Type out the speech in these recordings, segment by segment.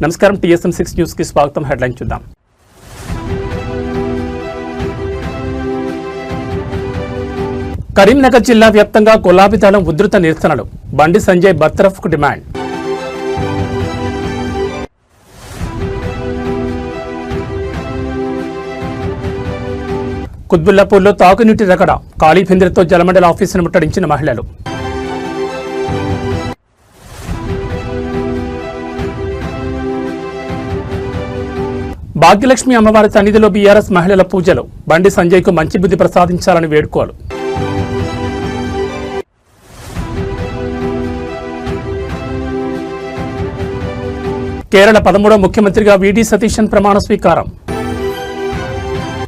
నమస్కారం TSM6 news కి స్వాగతం. హెడ్లైన్ చూద్దాం. కరీంనగర్ జిల్లా వ్యాప్తంగా గులాబీ దళం ఉధృత నిరసనలు. బండి సంజయ్ బర్తరఫ్కు డిమాండ్. కుత్బుల్లాపూర్లో తాగునీటి రగడ. ఖాళీ బిందెలతో జలమండలి ఆఫీసును ముట్టడించిన మహిళలు. భాగ్యలక్ష్మి అమ్మవారి సన్నిధిలో బీఆర్ఎస్ మహిళల పూజలు. బండి సంజయ్కు మంచి బుద్ధి ప్రసాదించాలని వేడుకోలు. కేరళ 13వ ముఖ్యమంత్రిగా వీడి సతీశన్ ప్రమాణ స్వీకారం.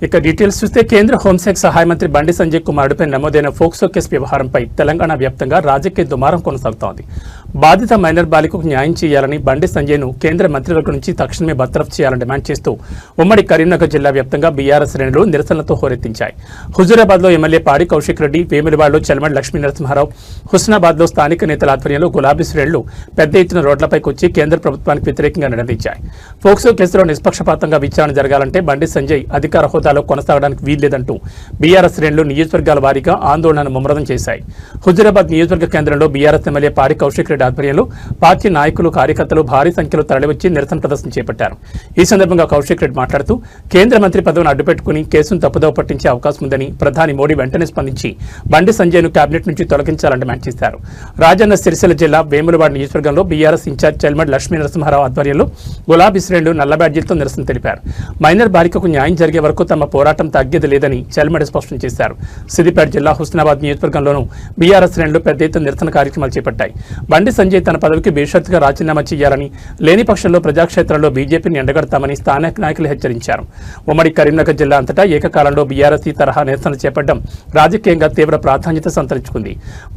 ఇక డీటెయిల్స్ చూస్తే కేంద్ర హోంశాఖ సహాయ మంత్రి బండి సంజయ్ కుమారుడిపై నమోదైన ఫోక్సో కేసు వ్యవహారంపై తెలంగాణ వ్యాప్తంగా రాజకీయ దుమారం కొనసాగుతోంది. బాధిత మైనర్ బాలికకు న్యాయం చేయాలని బండి సంజయ్ను కేంద్ర మంత్రివర్గం నుంచి తక్షణమే బర్తరఫ్ చేయాలని డిమాండ్ చేస్తూ ఉమ్మడి కరీంనగర్ జిల్లా వ్యాప్తంగా బీఆర్ఎస్ శ్రేణులు నిరసనలతో హోరెత్తించాయి. హుజూరాబాద్లో ఎమ్మెల్యే పాడి కౌశిక్ రెడ్డి, వేములవాడలో చలమడి లక్ష్మీ నరసింహారావు, హుస్నాబాద్లో స్థానిక నేతల ఆధ్వర్యంలో గులాబీ శ్రేణులు పెద్ద ఎత్తున రోడ్లపైకి వచ్చి కేంద్ర ప్రభుత్వానికి వ్యతిరేకంగా నిలదీశాయి. ఫోక్సో కేసులో నిష్పక్షపాతంగా విచారణ జరగాలంటే బండి సంజయ్ అధికార హోదాలో కొనసాగడానికి వీల్లేదంటూ బీఆర్ఎస్ శ్రేణులు నియోజకవర్గాల వారీగా ఆందోళనను ముమ్మరం చేశాయి. హుజూరాబాద్ నియోజకవర్గ కేంద్రంలో బీఆర్ఎస్ ఎమ్మెల్యే పాడి కౌశిక్ రెడ్డి ఆధ్వర్యంలో పార్టీ నాయకులు, కార్యకర్తలు భారీ సంఖ్యలో తరలివచ్చి నిరసన ప్రదర్శన చేపట్టారు. ఈ సందర్భంగా కౌశిక్ రెడ్డి మాట్లాడుతూ కేంద్ర మంత్రి పదవిని అడ్డుపెట్టుకుని కేసును తప్పుదోవ పట్టించే అవకాశం ఉందని ప్రధాని మోడీ వెంటనే స్పందించి బండి సంజయ్ను కేబినెట్ నుంచి తొలగించాలని డిమాండ్ చేశారు. రాజన్న సిరిసిల్ల జిల్లా వేములవాడ నియోజకవర్గంలో బీఆర్ఎస్ ఇన్ఛార్జ్ చల్మడి లక్ష్మీ నరసింహారావు ఆధ్వర్యంలో గులాబీ శ్రేణులు నల్ల బ్యాడ్జీలతో నిరసన తెలిపారు. మైనర్ బాలికకు న్యాయం జరిగే వరకు తమ పోరాటం తగ్గేది లేదని చల్మడి స్పష్టం చేశారు. సిద్దిపేట జిల్లా హుస్నాబాద్ నియోజకవర్గంలోనూ బీఆర్ఎస్ శ్రేణులు పెద్ద ఎత్తున నిరసన కార్యక్రమాలు చేపట్టాయి. బండి సంజయ్ తన పదవికి బేషరతుగా రాజీనామా చేయాలని, లేని పక్షంలో ప్రజాక్షేత్రంలో బీజేపీని ఎండగడతామని స్థానిక నాయకులు హెచ్చరించారు. ఉమ్మడి కరీంనగర్ జిల్లా అంతటా ఏకకాలంలో బీఆర్ఎస్ ఈ తరహా నిరసనలు చేపట్టడం రాజకీయంగా తీవ్ర ప్రాధాన్యత సంతరించుకుంది.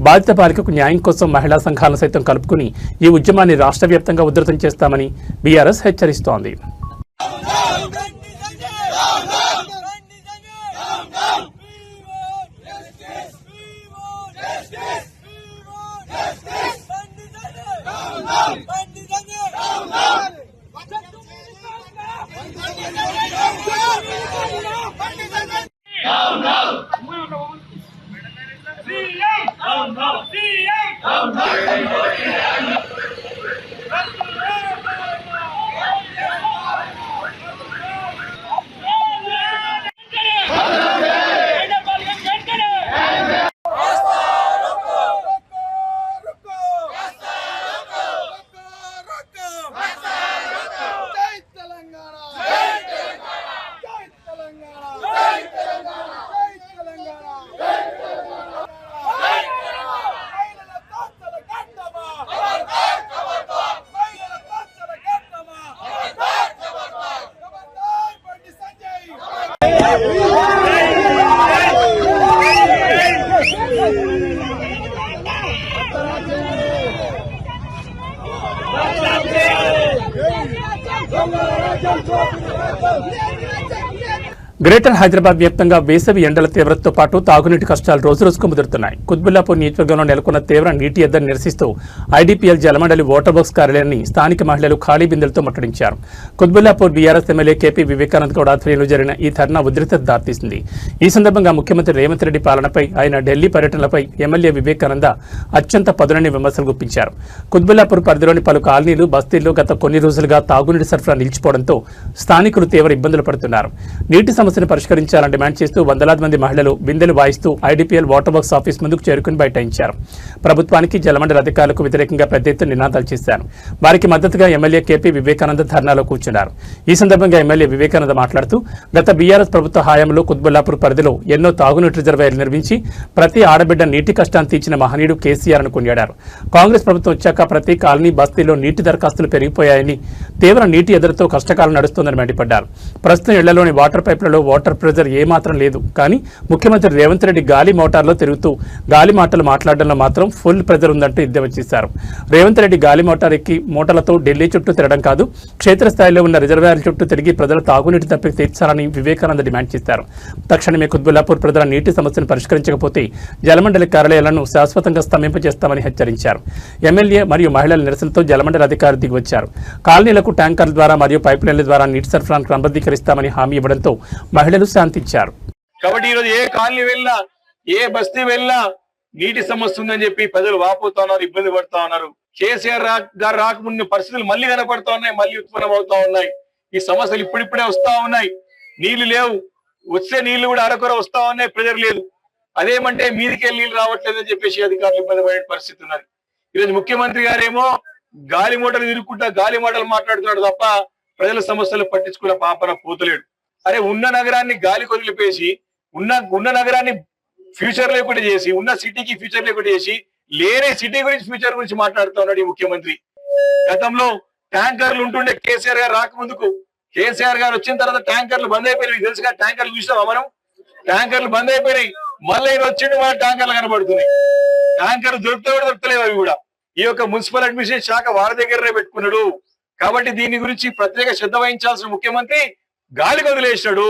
బాధిత బాలికకు న్యాయం కోసం మహిళా సంఘాలను సైతం కలుపుకుని ఈ ఉద్యమాన్ని రాష్ట్ర వ్యాప్తంగా ఉధృతం చేస్తామని బీఆర్ఎస్ హెచ్చరిస్తోంది. గ్రేటర్ హైదరాబాద్ వ్యాప్తంగా వేసవి ఎండల తీవ్రతతో పాటు తాగునీటి కష్టాలు రోజురోజుకు ముదురుతున్నాయి. కుత్బుల్లాపూర్ నియోజకవర్గంలో నెలకొన్న తీవ్ర నీటి ఎద్దడిని నిరసిస్తూ ఐడీపీఎల్ జలమండలి వాటర్ బాక్స్ కార్యాలయాన్ని స్థానిక మహిళలు ఖాళీ బిందెలతో ముట్టడించారు. Quthbullapur BRS MLA KP Vivekanand Goud ఆధ్వర్యంలో జరిగిన ఈ ధర్నా ఉధృత దారితీసింది. ఈ సందర్భంగా ముఖ్యమంత్రి రేవంత్ రెడ్డి పాలనపై, ఆయన ఢిల్లీ పర్యటనలపై ఎమ్మెల్యే వివేకానంద అత్యంత పదునని విమర్శలు గుప్పించారు. కుత్బుల్లాపూర్ పరిధిలోని పలు కాలనీలు, బస్తీల్లో గత కొన్ని రోజులుగా తాగునీటి సరఫరా నిలిచిపోవడంతో స్థానికులు తీవ్ర ఇబ్బందులు పడుతున్నారు. నీటి సమస్యను పరిష్కరించాలని డిమాండ్ చేస్తూ వందలాది మంది మహిళలు బిందెలు వాయిస్తూ ఐడీపీఎల్ వాటర్ బాక్స్ ఆఫీస్ ముందుకు చేరుకుని బైఠాయించారు. ప్రభుత్వానికి, జలమండలి అధికారులకు వ్యతిరేకంగా పెద్ద ఎత్తున నినాదాలు చేశారు. వారికి మద్దతుగా ఎమ్మెల్యే కేపీ వివేకానంద ధర్నాలో కూర్చున్నారు. ఈ సందర్భంగా ఎమ్మెల్యే వివేకానంద మాట్లాడుతూ గత బీఆర్ఎస్ ప్రభుత్వ హయాంలో కుత్బుల్లాపూర్ పరిధిలో ఎన్నో తాగునీటి రిజర్వాయర్లు నిర్మించి ప్రతి ఆడబిడ్డ నీటి కష్టాన్ని తీర్చిన మహనీయుడు కేసీఆర్ అని కొనియాడారు. కాంగ్రెస్ ప్రభుత్వం వచ్చాక ప్రతి కాలనీ, బస్తీలో నీటి దరఖాస్తులు పెరిగిపోయాయని, తీవ్ర నీటి ఎదురుతో కష్టకాలం నడుస్తోందని మండిపడ్డారు. ప్రస్తుతం ఇళ్లలోని వాటర్ పైపులలో తెలంగాణలో వాటర్ ప్రెజర్ ఏమాత్రం లేదు. కానీ ముఖ్యమంత్రి రేవంత్ రెడ్డి గాలి మోటార్లో తిరుగుతూ గాలి మాటలు మాట్లాడడంలో మాత్రం ఫుల్ ప్రెజర్ ఉందంటూ ఎద్దేవా చేశారు. రేవంత్ రెడ్డి గాలి మోటార్ ఎక్కి మోటార్లతో ఢిల్లీ చుట్టూ తిరగడం కాదు, క్షేత్రస్థాయిలో ఉన్న రిజర్వాయర్ల చుట్టూ తిరిగి ప్రజల తాగునీటి తప్పిక తీర్చాలని వివేకానంద డిమాండ్ చేశారు. తక్షణమే కుత్బుల్లాపూర్ ప్రజల నీటి సమస్యను పరిష్కరించకపోతే జలమండలి కార్యాలయాలను శాశ్వతంగా స్తంభింపజేస్తామని హెచ్చరించారు. ఎమ్మెల్యే మరియు మహిళల నిరసనతో జలమండలి అధికారులు దిగివచ్చారు. కాలనీలకు ట్యాంకర్ల ద్వారా మరియు పైప్ లైన్ల ద్వారా నీటి సరఫరాను క్రమబద్ధీకరిస్తామని హామీ ఇవ్వడంతో మహిళలు శాంతించారు. కాబట్టి ఈరోజు ఏ కాలనీ వెళ్ళినా ఏ బస్తీ వెళ్ళినా నీటి సమస్య ఉందని చెప్పి ప్రజలు వాపోతా ఉన్నారు, ఇబ్బంది పడుతా ఉన్నారు. కేసీఆర్ గారు రాకముందు పరిస్థితులు మళ్ళీ కనపడతా ఉన్నాయి, మళ్ళీ ఉత్పన్నం అవుతా ఉన్నాయి. ఈ సమస్యలు ఇప్పుడిప్పుడే వస్తా ఉన్నాయి. నీళ్లు లేవు, వచ్చే నీళ్లు కూడా అరకొర వస్తా ఉన్నాయి, ప్రెజర్ లేదు. అదేమంటే మీదికెళ్ళి నీళ్లు రావట్లేదని చెప్పేసి అధికారులు ఇబ్బంది పడే పరిస్థితి ఉన్నది. ఈరోజు ముఖ్యమంత్రి గారేమో గాలి మోటార్లు తిరుగుకుంటా గాలి మాటలు మాట్లాడుతున్నాడు తప్ప ప్రజల సమస్యలు పట్టించుకున్న పాపన పోతలేడు. అరే ఉన్న నగరాన్ని గాలి కొదిలిపేసి ఉన్న నగరాన్ని ఫ్యూచర్ లేకుండా చేసి ఉన్న సిటీకి ఫ్యూచర్ లేకుండా చేసి లేని సిటీ గురించి ఫ్యూచర్ గురించి మాట్లాడుతూ ఉన్నాడు ఈ ముఖ్యమంత్రి. గతంలో ట్యాంకర్లు ఉంటుండే కేసీఆర్ గారు రాకముందుకు, కేసీఆర్ గారు వచ్చిన తర్వాత ట్యాంకర్లు బంద్ అయిపోయినాయి. తెలుసుగా ట్యాంకర్లు చూసినావా మనం? ట్యాంకర్లు బంద్ అయిపోయినాయి. మళ్ళీ ఈయన వచ్చిండు మన ట్యాంకర్లు కనబడుతున్నాయి. ట్యాంకర్లు దొరుకుతా కూడా దొరుకుతలేవు అవి కూడా. ఈ యొక్క మున్సిపల్ అడ్మినిస్ట్రేషన్ శాఖ వారి దగ్గరనే పెట్టుకున్నాడు. కాబట్టి దీని గురించి ప్రత్యేక శ్రద్ధ వహించాల్సిన ముఖ్యమంత్రి గాలి వదిలేశాడు.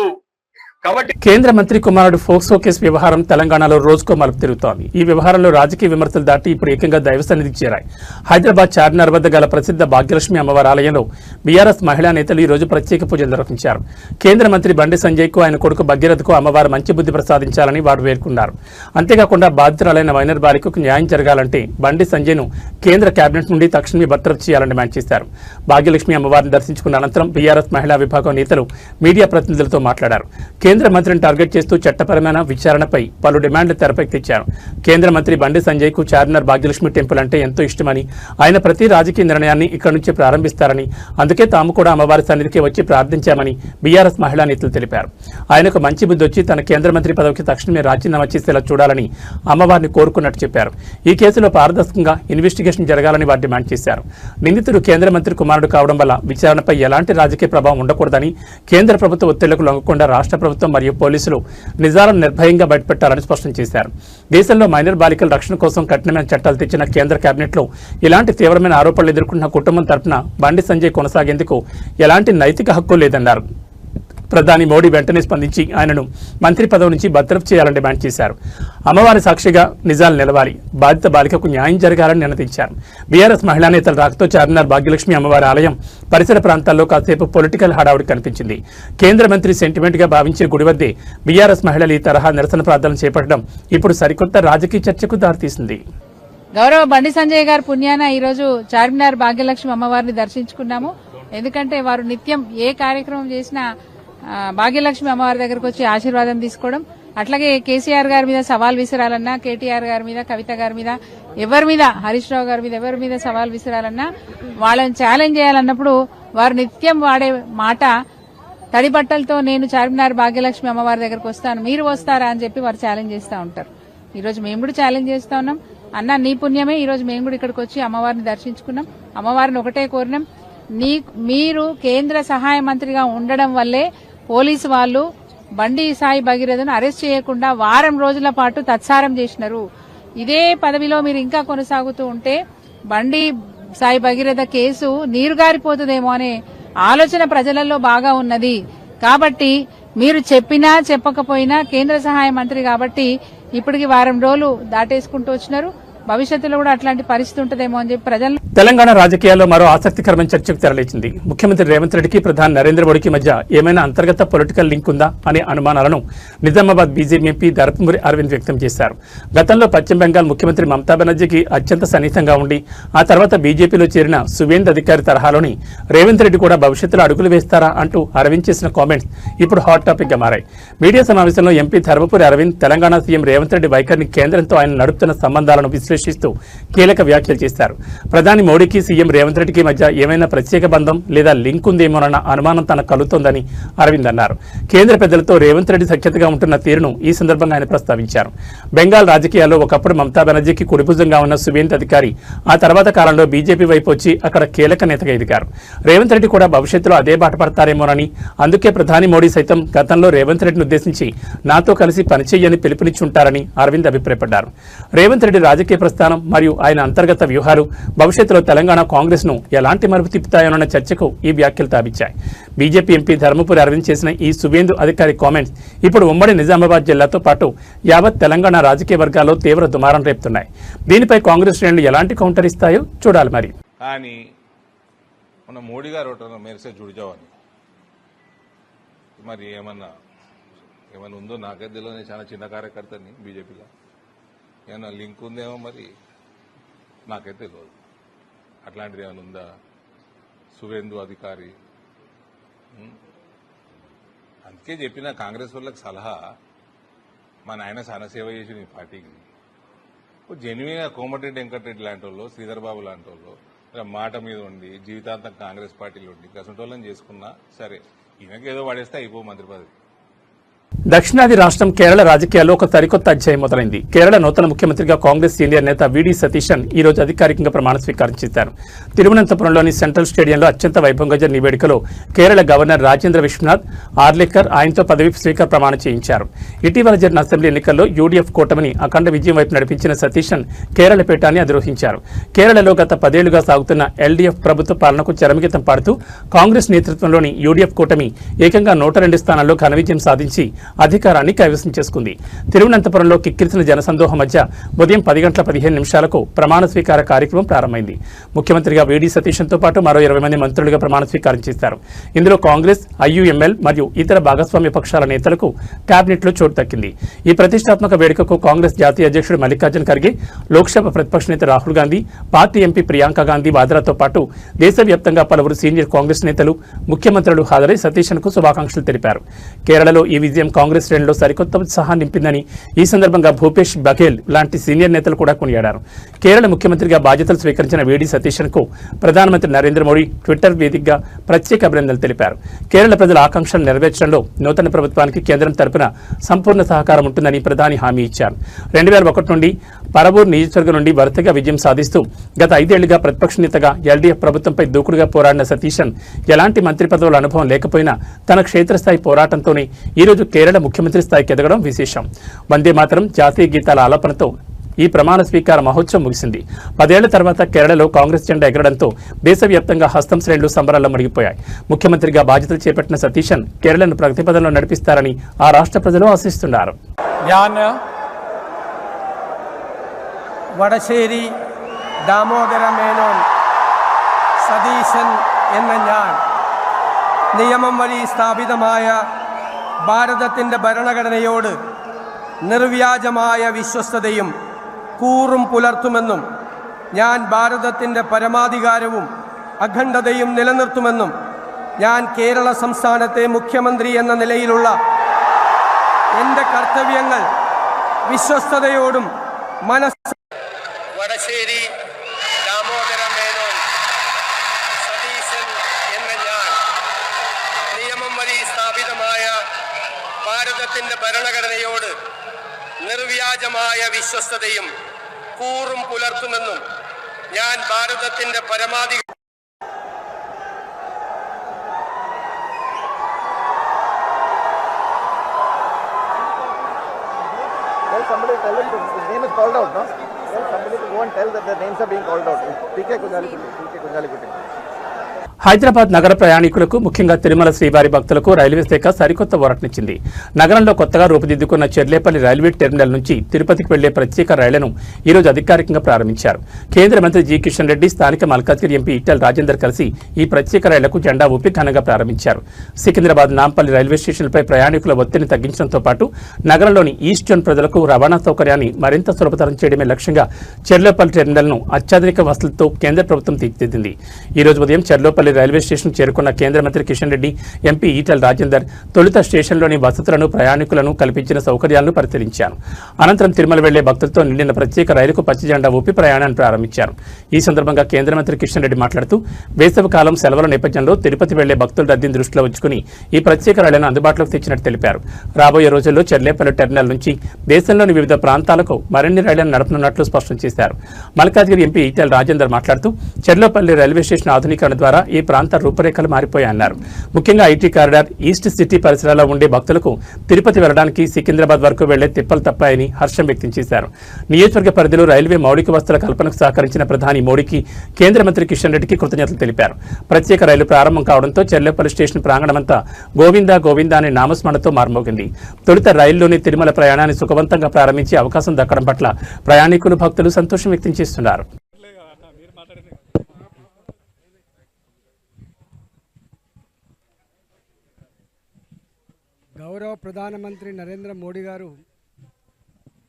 కాబట్టి కేంద్ర మంత్రి కుమారుడు ఫోక్సో కేసు వ్యవహారం తెలంగాణలో రోజుకో మలుపు తిరుగుతోంది. ఈ వ్యవహారంలో రాజకీయ విమర్శలు దాటి ఇప్పుడు ఏకంగా దైవ సన్నిధికి చేరాయి. హైదరాబాద్ చార్మినార్ వద్ద గల ప్రసిద్ధ భాగ్యలక్ష్మి అమ్మవారి ఆలయంలో బీఆర్ఎస్ మహిళా నేతలు ఈ రోజు ప్రత్యేక పూజలు నిర్వహించారు. కేంద్ర మంత్రి బండి సంజయ్కు ఆయన కొడుకు భగీరథకు అమ్మవారు మంచి బుద్ధి ప్రసాదించాలని వారు వేడుకున్నారు. అంతేకాకుండా బాధితురాలైన మైనర్ బాలికకు న్యాయం జరగాలంటే బండి సంజయ్ను కేంద్ర కేబినెట్ నుండి తక్షణమే బర్తరఫ్ చేయాలని డిమాండ్ చేశారు. భాగ్యలక్ష్మి అమ్మవారిని దర్శించుకున్న అనంతరం బీఆర్ఎస్ మహిళా విభాగం నేతలు మీడియా ప్రతినిధులతో మాట్లాడారు. కేంద్ర మంత్రిని టార్గెట్ చేస్తూ చట్టపరమైన విచారణపై పలు డిమాండ్లు తెరపైకి తెచ్చారు. కేంద్ర మంత్రి బండి సంజయ్కు చార్మినార్ భాగ్యలక్ష్మి టెంపుల్ అంటే ఎంతో ఇష్టమని, ఆయన ప్రతి రాజకీయ నిర్ణయాన్ని ఇక్కడి నుంచి ప్రారంభిస్తారని, అందుకే తాము కూడా అమ్మవారి సన్నిధికి వచ్చి ప్రార్థించామని బీఆర్ఎస్ మహిళా నేతలు తెలిపారు. ఆయనకు మంచి బుద్ధి వచ్చి తన కేంద్ర మంత్రి పదవికి తక్షణమే రాజీనామా చేసేలా చూడాలని అమ్మవారిని కోరుకున్నట్టు చెప్పారు. ఈ కేసులో పారదర్శకంగా ఇన్వెస్టిగేషన్ జరగాలని వారు డిమాండ్ చేశారు. నిందితుడు కేంద్ర మంత్రి కుమారుడు కావడం వల్ల విచారణపై ఎలాంటి రాజకీయ ప్రభావం ఉండకూడదని, కేంద్ర ప్రభుత్వ ఒత్తిళ్లకు లొంగకుండా రాష్ట్ర ప్రభుత్వం మరియు పోలీసులు నిజాలను నిర్భయంగా బయటపెట్టాలని స్పష్టం చేశారు. దేశంలో మైనర్ బాలికల రక్షణ కోసం కఠినమైన చట్టాలు తెచ్చిన కేంద్ర కేబినెట్లో ఇలాంటి తీవ్రమైన ఆరోపణలు ఎదుర్కొంటున్న కుటుంబం తరపున బండి సంజయ్ కొనసాగేందుకు ఎలాంటి నైతిక హక్కు లేదన్నారు. ప్రధాని మోడీ వెంటనే స్పందించి ఆయనను మంత్రి పదవి నుంచి బర్తరఫ్ చేయాలని డిమాండ్ చేశారు. అమ్మవారి సాక్షిగా నిజాలు నిలవాలి, బాధిత బాలికకు న్యాయం జరగాలని నినదించారు. బీఆర్ఎస్ మహిళా నేతల రాకతో చార్మినార్ భాగ్యలక్ష్మి అమ్మవారి ఆలయం పరిసర ప్రాంతాల్లో కాసేపు పొలిటికల్ హడావుడి కనిపించింది. కేంద్ర మంత్రి సెంటిమెంట్ గా భావించే గుడి వద్దే బీఆర్ఎస్ మహిళలు ఈ తరహా నిరసన ప్రార్థనలు చేపట్టడం ఇప్పుడు సరికొత్త రాజకీయ చర్చకు దారితీసింది. గౌరవ బండి సంజయ్ గారి పుణ్యాన ఈరోజు చార్మినార్ భాగ్యలక్ష్మి అమ్మవారిని దర్శించుకున్నాము. ఎందుకంటే వారు నిత్యం ఏ కార్యక్రమం చేసినా భాగ్యలక్ష్మి అమ్మవారి దగ్గరకు వచ్చి ఆశీర్వాదం తీసుకోవడం, అట్లాగే కేసీఆర్ గారి మీద సవాల్ విసిరాలన్నా, కేటీఆర్ గారి మీద, కవిత గారి మీద, ఎవరి మీద, హరీష్ రావు గారి మీద, ఎవరి మీద సవాల్ విసిరాలన్నా, వాళ్ళని ఛాలెంజ్ చేయాలన్నప్పుడు వారు నిత్యం వాడే మాట తడి బట్టలతో నేను చార్మినార్ భాగ్యలక్ష్మి అమ్మవారి దగ్గరకు వస్తాను, మీరు వస్తారా అని చెప్పి వారు ఛాలెంజ్ చేస్తూ ఉంటారు. ఈ రోజు మేము కూడా ఛాలెంజ్ చేస్తా ఉన్నాం. అన్న నీ పుణ్యమే ఈ రోజు మేము కూడా ఇక్కడికి వచ్చి అమ్మవారిని దర్శించుకున్నాం. అమ్మవారిని ఒకటే కోరినాం, మీరు కేంద్ర సహాయ మంత్రిగా ఉండడం వల్లే పోలీసు వాళ్ళు బండి సాయి భగీరథను అరెస్ట్ చేయకుండా వారం రోజుల పాటు తత్సారం చేసినారు. ఇదే పదవిలో మీరు ఇంకా కొనసాగుతూ ఉంటే బండి సాయి భగీరథ కేసు నీరుగారిపోతుందేమో అనే ఆలోచన ప్రజలలో బాగా ఉన్నది. కాబట్టి మీరు చెప్పినా చెప్పకపోయినా కేంద్ర సహాయ మంత్రి కాబట్టి ఇప్పటికి వారం రోజులు దాటేసుకుంటూ వచ్చినారు. భవిష్యత్తులో కూడా అట్లాంటి పరిస్థితి ఉంటుందేమో అని చెప్పి ప్రజలు. తెలంగాణ రాజకీయాల్లో మరో ఆసక్తికరమైన చర్చకు తెరలేచింది. ముఖ్యమంత్రి రేవంత్ రెడ్డికి ప్రధాని నరేంద్ర మోడీకి మధ్య ఏమైనా అంతర్గత పొలిటికల్ లింక్ ఉందా అనే అనుమానాలను నిజామాబాద్ బీజేపీ ఎంపీ ధర్మపురి అరవింద్ వ్యక్తం చేశారు. గతంలో పశ్చిమ బెంగాల్ ముఖ్యమంత్రి మమతా బెనర్జీకి అత్యంత సన్నిహితంగా ఉండి ఆ తర్వాత బీజేపీలో చేరిన సువేంద్ అధికారి తరహాలోని రేవంత్ రెడ్డి కూడా భవిష్యత్తులో అడుగులు వేస్తారా అంటూ అరవింద్ చేసిన కామెంట్స్ ఇప్పుడు హాట్ టాపిక్ గా మారాయి. మీడియా సమావేశంలో ఎంపీ ధర్మపురి అరవింద్ తెలంగాణ సీఎం రేవంత్ రెడ్డి వైఖరిని, కేంద్రంతో ఆయన నడుపుతున్న సంబంధాలను విశ్లేషిస్తూ కీలక వ్యాఖ్యలు చేశారు. ప్రధాని మోడీకి సీఎం రేవంత్ రెడ్డికి మధ్య ఏమైనా ప్రత్యేక బంధం లేదా లింక్ ఉందేమోనన్న అనుమానం తనకు కలుగుతోందని అరవింద్ అన్నారు. కేంద్ర పెద్దలతో రేవంత్ రెడ్డి సఖ్యతగా ఉంటున్న తీరును ఈ సందర్భంగా ఆయన ప్రస్తావించారు. బెంగాల్ రాజకీయాల్లో ఒకప్పుడు మమతా బెనర్జీకి కుడిభుజంగా ఉన్న సువేంద్ అధికారి ఆ తర్వాత కాలంలో బీజేపీ వైపు వచ్చి అక్కడ కీలక నేతగా ఎదిగారు. రేవంత్ రెడ్డి కూడా భవిష్యత్తులో అదే బాట పడతారేమోనని, అందుకే ప్రధాని మోడీ సైతం గతంలో రేవంత్ రెడ్డిని ఉద్దేశించి నాతో కలిసి పనిచేయని పిలుపునిచ్చుంటారని అరవింద్ అభిప్రాయపడ్డారు. రేవంత్ రెడ్డి రాజకీయ ప్రస్థానం మరియు ఆయన అంతర్గత వ్యూహాలు భవిష్యత్తులో తెలంగాణ కాంగ్రెస్ ను ఎలాంటి మలుపు తిప్పుతాయోనన్న చర్చకు ఈ వ్యాఖ్యలు తావిచ్చాయి. బీజేపీ ఎంపీ ధర్మపురి అరవింద్ చేసిన ఈ సువేందు అధికారి కామెంట్స్ ఇప్పుడు ఉమ్మడి నిజామాబాద్ జిల్లాతో పాటు యావత్ తెలంగాణ రాజకీయ వర్గాల్లో తీవ్ర దుమారం రేపుతున్నాయి. దీనిపై కాంగ్రెస్ శ్రేణులు ఎలాంటి కౌంటర్ ఇస్తాయో చూడాలి. మరి కానీ మన మోడీ గారు ఒకటి మేరసే జుడిజావని మరి ఏమన్నా ఉందో నాకైతే తెలియదు. చాలా చిన్న కార్యకర్తని బీజేపీలో ఏమన్నా లింక్ ఉందేమో మరి నాకైతే తెలియదు. అట్లాంటిది ఏమైనా ఉందా? సువేందు అధికారి అందుకే చెప్పిన కాంగ్రెస్ వాళ్ళకి సలహా, మా నాయన చాలా సేవ చేసి ఈ పార్టీకి జెన్యున్గా కోమటిరెడ్డి వెంకటరెడ్డి లాంటి వాళ్ళు, శ్రీధర్ బాబు లాంటి వాళ్ళు మాట మీద ఉండి జీవితాంతం కాంగ్రెస్ పార్టీలో ఉండి గసంటోళ్ళని చేసుకున్నా సరే, ఈయనకి ఏదో పడేస్తే అయిపో మంత్రి పదవి. దక్షిణాది రాష్ట్రం కేరళ రాజకీయాల్లో ఒక సరికొత్త అధ్యాయం మొదలైంది. కేరళ నూతన ముఖ్యమంత్రిగా కాంగ్రెస్ సీనియర్ నేత వీడి సతీశన్ ఈ రోజు అధికారికంగా ప్రమాణ స్వీకారం చేశారు. తిరువనంతపురంలోని సెంట్రల్ స్టేడియంలో అత్యంత వైభవంగా జరిగిన ఈ వేడుకలో కేరళ గవర్నర్ రాజేంద్ర విశ్వనాథ్ ఆర్లేకర్ ఆయనతో పదవి స్వీకార ప్రమాణం చేయించారు. ఇటీవల జరిగిన అసెంబ్లీ ఎన్నికల్లో యూడీఎఫ్ కూటమిని అఖండ విజయం వైపు నడిపించిన సతీశన్ కేరళ పీఠాన్ని అధిరోహించారు. కేరళలో గత 10 ఏళ్లుగా సాగుతున్న ఎల్డీఎఫ్ ప్రభుత్వ పాలనకు చరమగీతం పాడుతూ కాంగ్రెస్ నేతృత్వంలోని యూడీఎఫ్ కూటమి ఏకంగా 102 స్థానాల్లో ఘన విజయం సాధించి అధికారాన్ని కైవసం చేసుకుంది. తిరువనంతపురంలో కిక్కిరిసిన జనసందోహం మధ్య ఉదయం 10:15 ప్రమాణ స్వీకార కార్యక్రమం ప్రారంభమైంది. ముఖ్యమంత్రిగా వీడి సతీశన్తో పాటు మరో 20 మంది మంత్రులుగా ప్రమాణ స్వీకారం చేశారు. ఇందులో కాంగ్రెస్, ఐయుఎంఎల్ మరియు ఇతర భాగస్వామ్య పక్షాల నేతలకు కేబినెట్లో చోటు దక్కింది. ఈ ప్రతిష్టాత్మక వేడుకకు కాంగ్రెస్ జాతీయ అధ్యక్షుడు మల్లికార్జున్ ఖర్గే, లోక్సభ ప్రతిపక్ష నేత రాహుల్ గాంధీ, పార్టీ ఎంపీ ప్రియాంక గాంధీ వాద్రాతో పాటు దేశవ్యాప్తంగా పలువురు సీనియర్ కాంగ్రెస్ నేతలు, ముఖ్యమంత్రులు హాజరై సతీశన్కు శుభాకాంక్షలు తెలిపారు. కేరళలో ఈ విజయం కాంగ్రెస్ శ్రేణుల్లో సరికొత్త ఉత్సాహాన్ని నింపిందని ఈ సందర్భంగా భూపేష్ బఘేల్ లాంటి సీనియర్ నేతలు కూడా కొనియాడారు. కేరళ ముఖ్యమంత్రిగా బాధ్యతలు స్వీకరించిన వీడి సతీశన్కు ప్రధానమంత్రి నరేంద్ర మోడీ ట్విట్టర్ వేదికగా ప్రత్యేక అభినందనలు తెలిపారు. కేరళ ప్రజల ఆకాంక్షలు నెరవేర్చడంలో నూతన ప్రభుత్వానికి కేంద్రం తరపున సంపూర్ణ సహకారం ఉంటుందని ప్రధాని హామీ ఇచ్చారు. 2001 నుండి పరవూర్ నియోజకవర్గం నుండి వరుసగా విజయం సాధిస్తూ గత 5 ఏళ్లుగా ప్రతిపక్ష నేతగా ఎల్డీఎఫ్ ప్రభుత్వంపై దూకుడుగా పోరాడిన సతీశన్ ఎలాంటి మంత్రి పదవుల అనుభవం లేకపోయినా తన క్షేత్రస్థాయి పోరాటంతోనే ఈరోజు కేరళ ముఖ్యమంత్రి స్థాయికి ఎదగడం విశేషం. వందే మాతరం జాతీయ గీతాల ఆలాపనతో ఈ ప్రమాణ స్వీకార మహోత్సవం ముగిసింది. 10 ఏళ్ల తర్వాత కేరళలో కాంగ్రెస్ జెండా ఎగరడంతో దేశవ్యాప్తంగా హస్తం శ్రేణులు సంబరాల్లో మునిగిపోయాయి. ముఖ్యమంత్రిగా బాధ్యతలు చేపట్టిన సతీశన్ కేరళను ప్రగతి పథంలో నడిపిస్తారని ఆ రాష్ట్ర ప్రజలు ఆశిస్తున్నారు. വടശ്ശേരി ദാമോദര മേനോൻ സതീശൻ എന്ന ഞാൻ നിയമം വഴി സ്ഥാപിതമായ ഭാരതത്തിൻ്റെ ഭരണഘടനയോട് നിർവ്യാജമായ വിശ്വസ്തതയും കൂറും പുലർത്തുമെന്നും ഞാൻ ഭാരതത്തിൻ്റെ പരമാധികാരവും അഖണ്ഡതയും നിലനിർത്തുമെന്നും ഞാൻ കേരള സംസ്ഥാനത്തെ മുഖ്യമന്ത്രി എന്ന നിലയിലുള്ള എൻ്റെ കർത്തവ്യങ്ങൾ വിശ്വസ്തയോടും വടശ്ശേരി ദാമോദര മേനോൻ സതീശൻ എന്ന ഞാൻ നിയമം വഴി സ്ഥാപിതമായ ഭാരതത്തിൻ്റെ ഭരണഘടനയോട് നിർവ്യാജമായ വിശ്വസ്തതയും കൂറും പുലർത്തുമെന്നും ഞാൻ ഭാരതത്തിൻ്റെ പരമാധികാരം somebody tell him his name is called out, no? Tell somebody to go and tell that their names are being called out. PK Kunjalikutti. Hyderabad నగర ప్రయాణికులకు ముఖ్యంగా తిరుమల శ్రీవారి భక్తులకు రైల్వే శాఖ సరికొత్త ఊరటనిచ్చింది. నగరంలో కొత్తగా రూపుదిద్దుకున్న చెర్లేపల్లి రైల్వే టెర్మినల్ నుంచి తిరుపతికి వెళ్లే ప్రత్యేక రైళ్లను ఈరోజు అధికారికంగా ప్రారంభించారు. కేంద్ర మంత్రి జి కిషన్ రెడ్డి, స్థానిక మల్కాజ్గిరి ఎంపీ ఈటెల రాజేందర్ కలిసి ఈ ప్రత్యేక రైళ్లకు జెండా ఊపి ఘనంగా ప్రారంభించారు. సికింద్రాబాద్, నాంపల్లి రైల్వే స్టేషన్లపై ప్రయాణికుల ఒత్తిడిని తగ్గించడంతో పాటు నగరంలోని ఈస్ట్ జోన్ ప్రజలకు రవాణా సౌకర్యాన్ని మరింత సులభతరం చేయడమే లక్ష్యంగా చెర్లేపల్లి టెర్మినల్ను అత్యాధునిక వసతులతో కేంద్ర ప్రభుత్వం తీర్చిదిద్దింది. ఈ రోజు ఉదయం చెర్లేపల్లి రైల్వే స్టేషన్ చేరుకున్న కేంద్ర మంత్రి కిషన్ రెడ్డి, ఎంపీ ఈటెల రాజేందర్ తొలుత స్టేషన్లోని వసతులను, ప్రయాణికులను కల్పించిన సౌకర్యాలను పరిశీలించారు. అనంతరం తిరుమల వెళ్లే భక్తులతో నిండిన ప్రత్యేక రైలుకు పచ్చ జెండా ఊపి ప్రయాణాన్ని ప్రారంభించారు. ఈ సందర్భంగా కేంద్ర మంత్రి కిషన్ రెడ్డి మాట్లాడుతూ వేసవి కాలం సెలవుల నేపథ్యంలో తిరుపతి వెళ్లే భక్తుల రద్దీని దృష్టిలో ఉంచుకుని ఈ ప్రత్యేక రైళ్లను అందుబాటులోకి తెచ్చినట్టు తెలిపారు. రాబోయే రోజుల్లో చెర్లేపల్లి టెర్మినల్ నుంచి దేశంలోని వివిధ ప్రాంతాలకు మరిన్ని రైళ్లను నడపనున్నట్లు స్పష్టం చేశారు. మల్కాజ్గిరి ఎంపీ ఈటెల రాజేందర్ మాట్లాడుతూ చెర్లేపల్లి రైల్వే స్టేషన్ ఆధునీకరణ ద్వారా ఈ ప్రాంత రూపురేఖలు మారిపోయాయన్నారు. ముఖ్యంగా ఐటీ కారిడార్, ఈస్ట్ సిటీ పరిసరాల్లో ఉండే భక్తులకు తిరుపతి వెళ్లడానికి సికింద్రాబాద్ వరకు వెళ్లే తిప్పలు తప్పాయని హర్షం వ్యక్తం చేశారు. నియోజకవర్గ పరిధిలో రైల్వే మౌలిక వసతుల కల్పనకు సహకరించిన ప్రధాని మోడీకి, కేంద్ర మంత్రి కిషన్ రెడ్డికి కృతజ్ఞతలు తెలిపారు. ప్రత్యేక రైలు ప్రారంభం కావడంతో చెర్లేపల్లి స్టేషన్ ప్రాంగణమంతా గోవిందా గోవిందా అనే నామస్మరణతో మార్మోగింది. తొలుత రైల్లోని తిరుమల ప్రయాణాన్ని సుఖవంతంగా ప్రారంభించే అవకాశం దక్కడం పట్ల ప్రయాణికులు, భక్తులు సంతోషం వ్యక్తం చేస్తున్నారు. గౌరవ ప్రధానమంత్రి నరేంద్ర మోడీ గారు